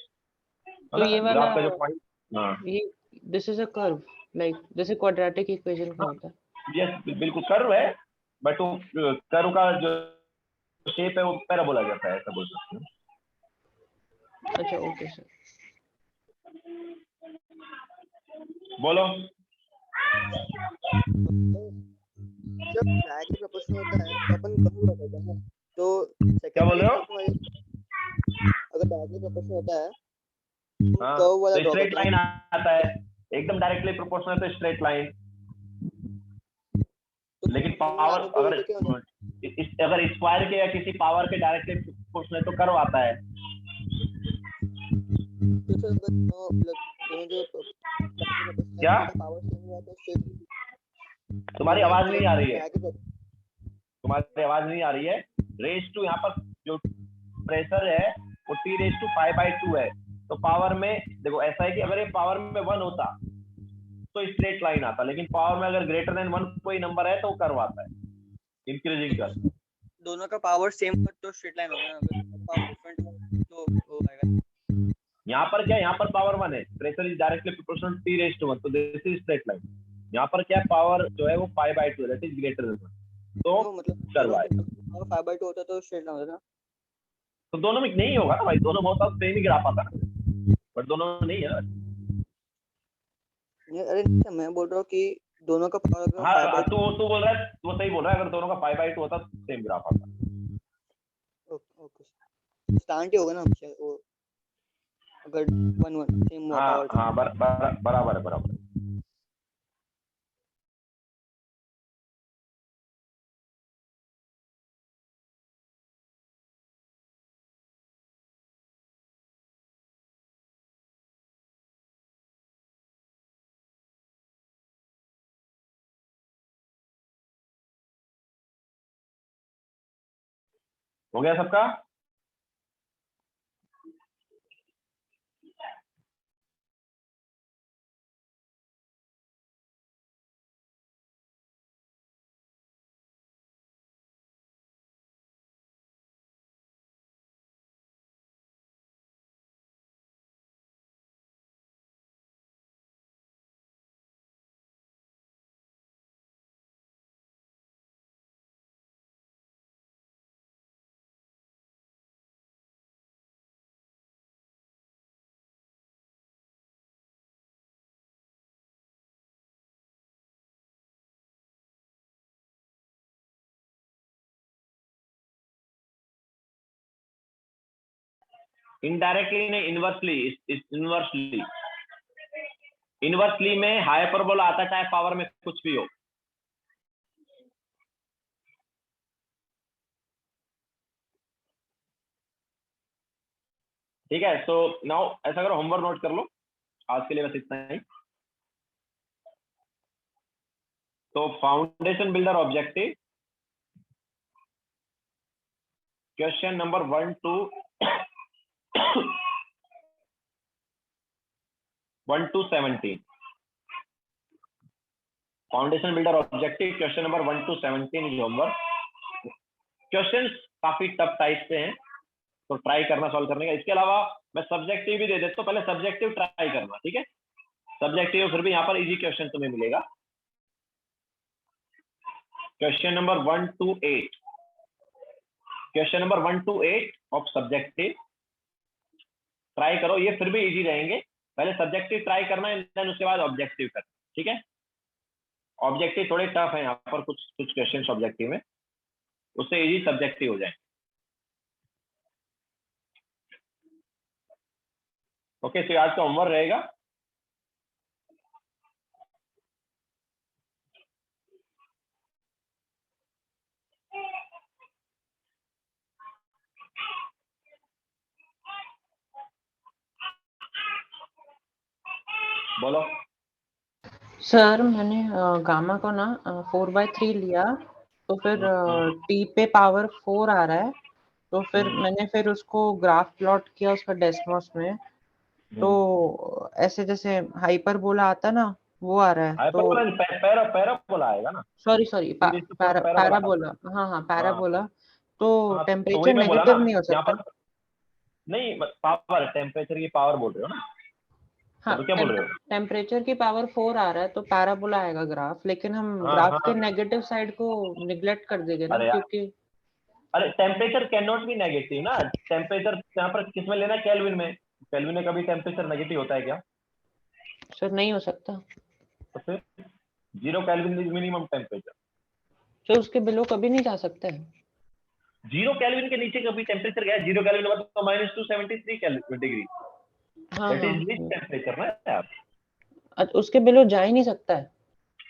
तो ये वाला, ग्राफ का जो पॉइंट। हाँ ये this is a curve, like जैसे क्वाड्रेटिक इक्वेशन का होता है। यस बिल्कुल कर्व है, बट वो कर्व का जो शेप है वो पैराबोला जैसा है, ऐसा बोल सकते हैं। अच्छा ओके सर। बोलो। जब डायरेक्टली प्रोपोर्शनल होता है तो अपन कर्व रखेगा ना, तो क्या बोल सेकेंडरी रहे हो? अगर डायरेक्टली प्रोपोर्शनल होता है हाँ, कर्व वाला तो ड्रॉ स्ट्रेट करते लाइन हैं। आता है, एकदम डायरेक्टली प्रोपोर्शनल तो स्ट्रेट लाइन। तो लेकिन आगे पावर कोई अगर होता क्या होता अगर स्क्वायर के या किसी पावर के डायरेक्टली प्रोपोर्शनल तो कर्व आता है। तो सर अगर मतलब दोनों जो क्या? पावर सेम हुआ तो स्ट्रेट तुम्हारी आवाज नहीं आ रही है, डायरेक्टली तुम्हारी आवाज नहीं आ रही है। रेज टू यहाँ पर जो प्रेशर है वो t रेज टू 5/2 है, तो पावर में देखो ऐसा है कि अगर ये पावर में 1 होता तो स्ट्रेट लाइन आता, लेकिन पावर में अगर ग्रेटर देन 1 कोई नंबर है तो वो कर्व आता है, इंक्रीजिंग कर। दोनों का पावर सेम हो तो स्ट्रेट लाइन होगा ना, अगर पावर डिफरेंट हो तो वो आएगा। यहाँ पर क्या है, यहाँ पर पावर 1 है, pressure is directly proportional to t raise to 1, तो दिस इज स्ट्रेट लाइन। यहाँ पर क्या पावर जो है वो 5/2 दैट इज ग्रेटर देन 1, तो तो मतलब कर्व आएगा। पावर 5/2 होता तो स्ट्रेट लाइन होता ना। तो दोनों में नहीं होगा ना भाई, दोनों बहुत साथ सेम ही ग्राफ आता ना, बट दोनों में नहीं है ना। अरे नहीं, मैं बोल रहा हूँ कि दोनों का पावर हाँ, तू बोल रहा है, तू सही बोल रहा है, अगर दोनों का 5/2 होता तो सेम ग्राफ आता। ओके स्टैंड ही होगा ना हमेशा वो, अगर 1 सेम हाँ पावर। हाँ बराबर है, बराबर। हो गया सबका? इनडायरेक्टली नहीं, इनवर्सली। इनवर्सली, इनवर्सली में हाइपरबोला आता है, चाहे पावर में कुछ भी हो। ठीक है, सो नाउ ऐसा करो, होमवर्क नोट कर लो, आज के लिए बस इतना ही। तो foundation builder objective question number 1 to 17। Foundation builder objective question number 1 to 17 is homework. Questions काफी टफ टाइप से हैं, तो ट्राई करना सॉल्व करने का। इसके अलावा मैं सब्जेक्टिव भी दे देता हूँ, पहले सब्जेक्टिव ट्राई करना, ठीक है? सब्जेक्टिव फिर भी यहाँ पर इजी क्वेश्चन तुम्हें मिलेगा। Question number 1 to 8 question number 1 to 8 of subjective try करो, ये फिर भी इजी रहेंगे। पहले सब्जेक्टिव ट्राई करना है, देन उसके बाद ऑब्जेक्टिव करना, ठीक है। ऑब्जेक्टिव थोड़े टफ है यहाँ पर, कुछ क्वेश्चन ऑब्जेक्टिव में, उससे इजी सब्जेक्टिव हो जाए। ओके, तो आज का होमवर्क रहेगा बोलो। सर मैंने गामा को ना 4/3 लिया, तो फिर टी पे पावर 4 आ रहा है, तो फिर मैंने फिर उसको ग्राफ प्लॉट किया उसका डेस्मोस में, तो ऐसे जैसे हाइपरबोला आता ना वो आ रहा है, तो पैराबोला आएगा ना, सॉरी पैराबोला। पैराबोला, हाँ पैराबोला, तो हाँ, तो टेम्परेचर वही मैं बोला ना, नेगेटिव नहीं हो यहाँ सकता? पर नहीं, पावर, टेम्परेचर की पावर बोल रहे हो ना, हाँ, तो क्या बोल रहे हो? टेम्परेचर की पावर 4 आ रहा है तो पैराबोला आएगा ग्राफ, लेकिन हम हाँ, ग्राफ हाँ। के नेगेटिव साइड को निग्लेक्ट कर देंगे ना, अरे यार, क्योंकि अरे temperature can not be negative ना। टेम्परेचर यहाँ पर किसमें लेना है? केल्विन में। केल्विन में कभी टेम्परेचर नेगेटिव होता है क्या? सर नहीं हो सकता, तो फिर 0 केल्विन इज मिनिमम टेम्परेचर। तो उसके बिलो कभी नहीं जा सकते हैं। 0 केल्विन के नीचे कभी टेम्परेचर गया? 0 केल्विन मतलब तो -273 डिग्री, हाँ दैट इज लीस्ट हाँ, टेम्परेचर ना यार। उसके बिलो जा ही नहीं सकता है।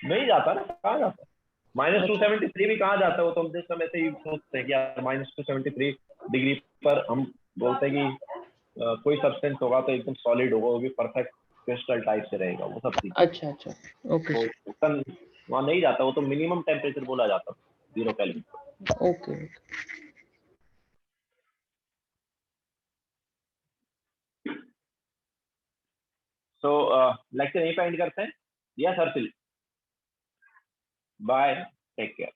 नहीं जाता ना, कहाँ जाता है? अच्छा। -273 भी कहाँ जाता है? वो तो हम जिस समय से ही सोचते हैं कि यार -273 डिग्री पर हम बोलते हैं कि कोई सब्सटेंस होगा तो एकदम सॉलिड होगा, वो भी परफेक्ट क्रिस्टल टाइप से रहेगा, वो सब चीज। अच्छा ओके तो वहाँ नहीं जाता, वो तो मिनिमम टेम्परेचर बोला जाता है 0 केल्विन। ओके। सो लेक्चर यहीं पे एंड करते हैं। यस अर्पिल, बाय, टेक केयर।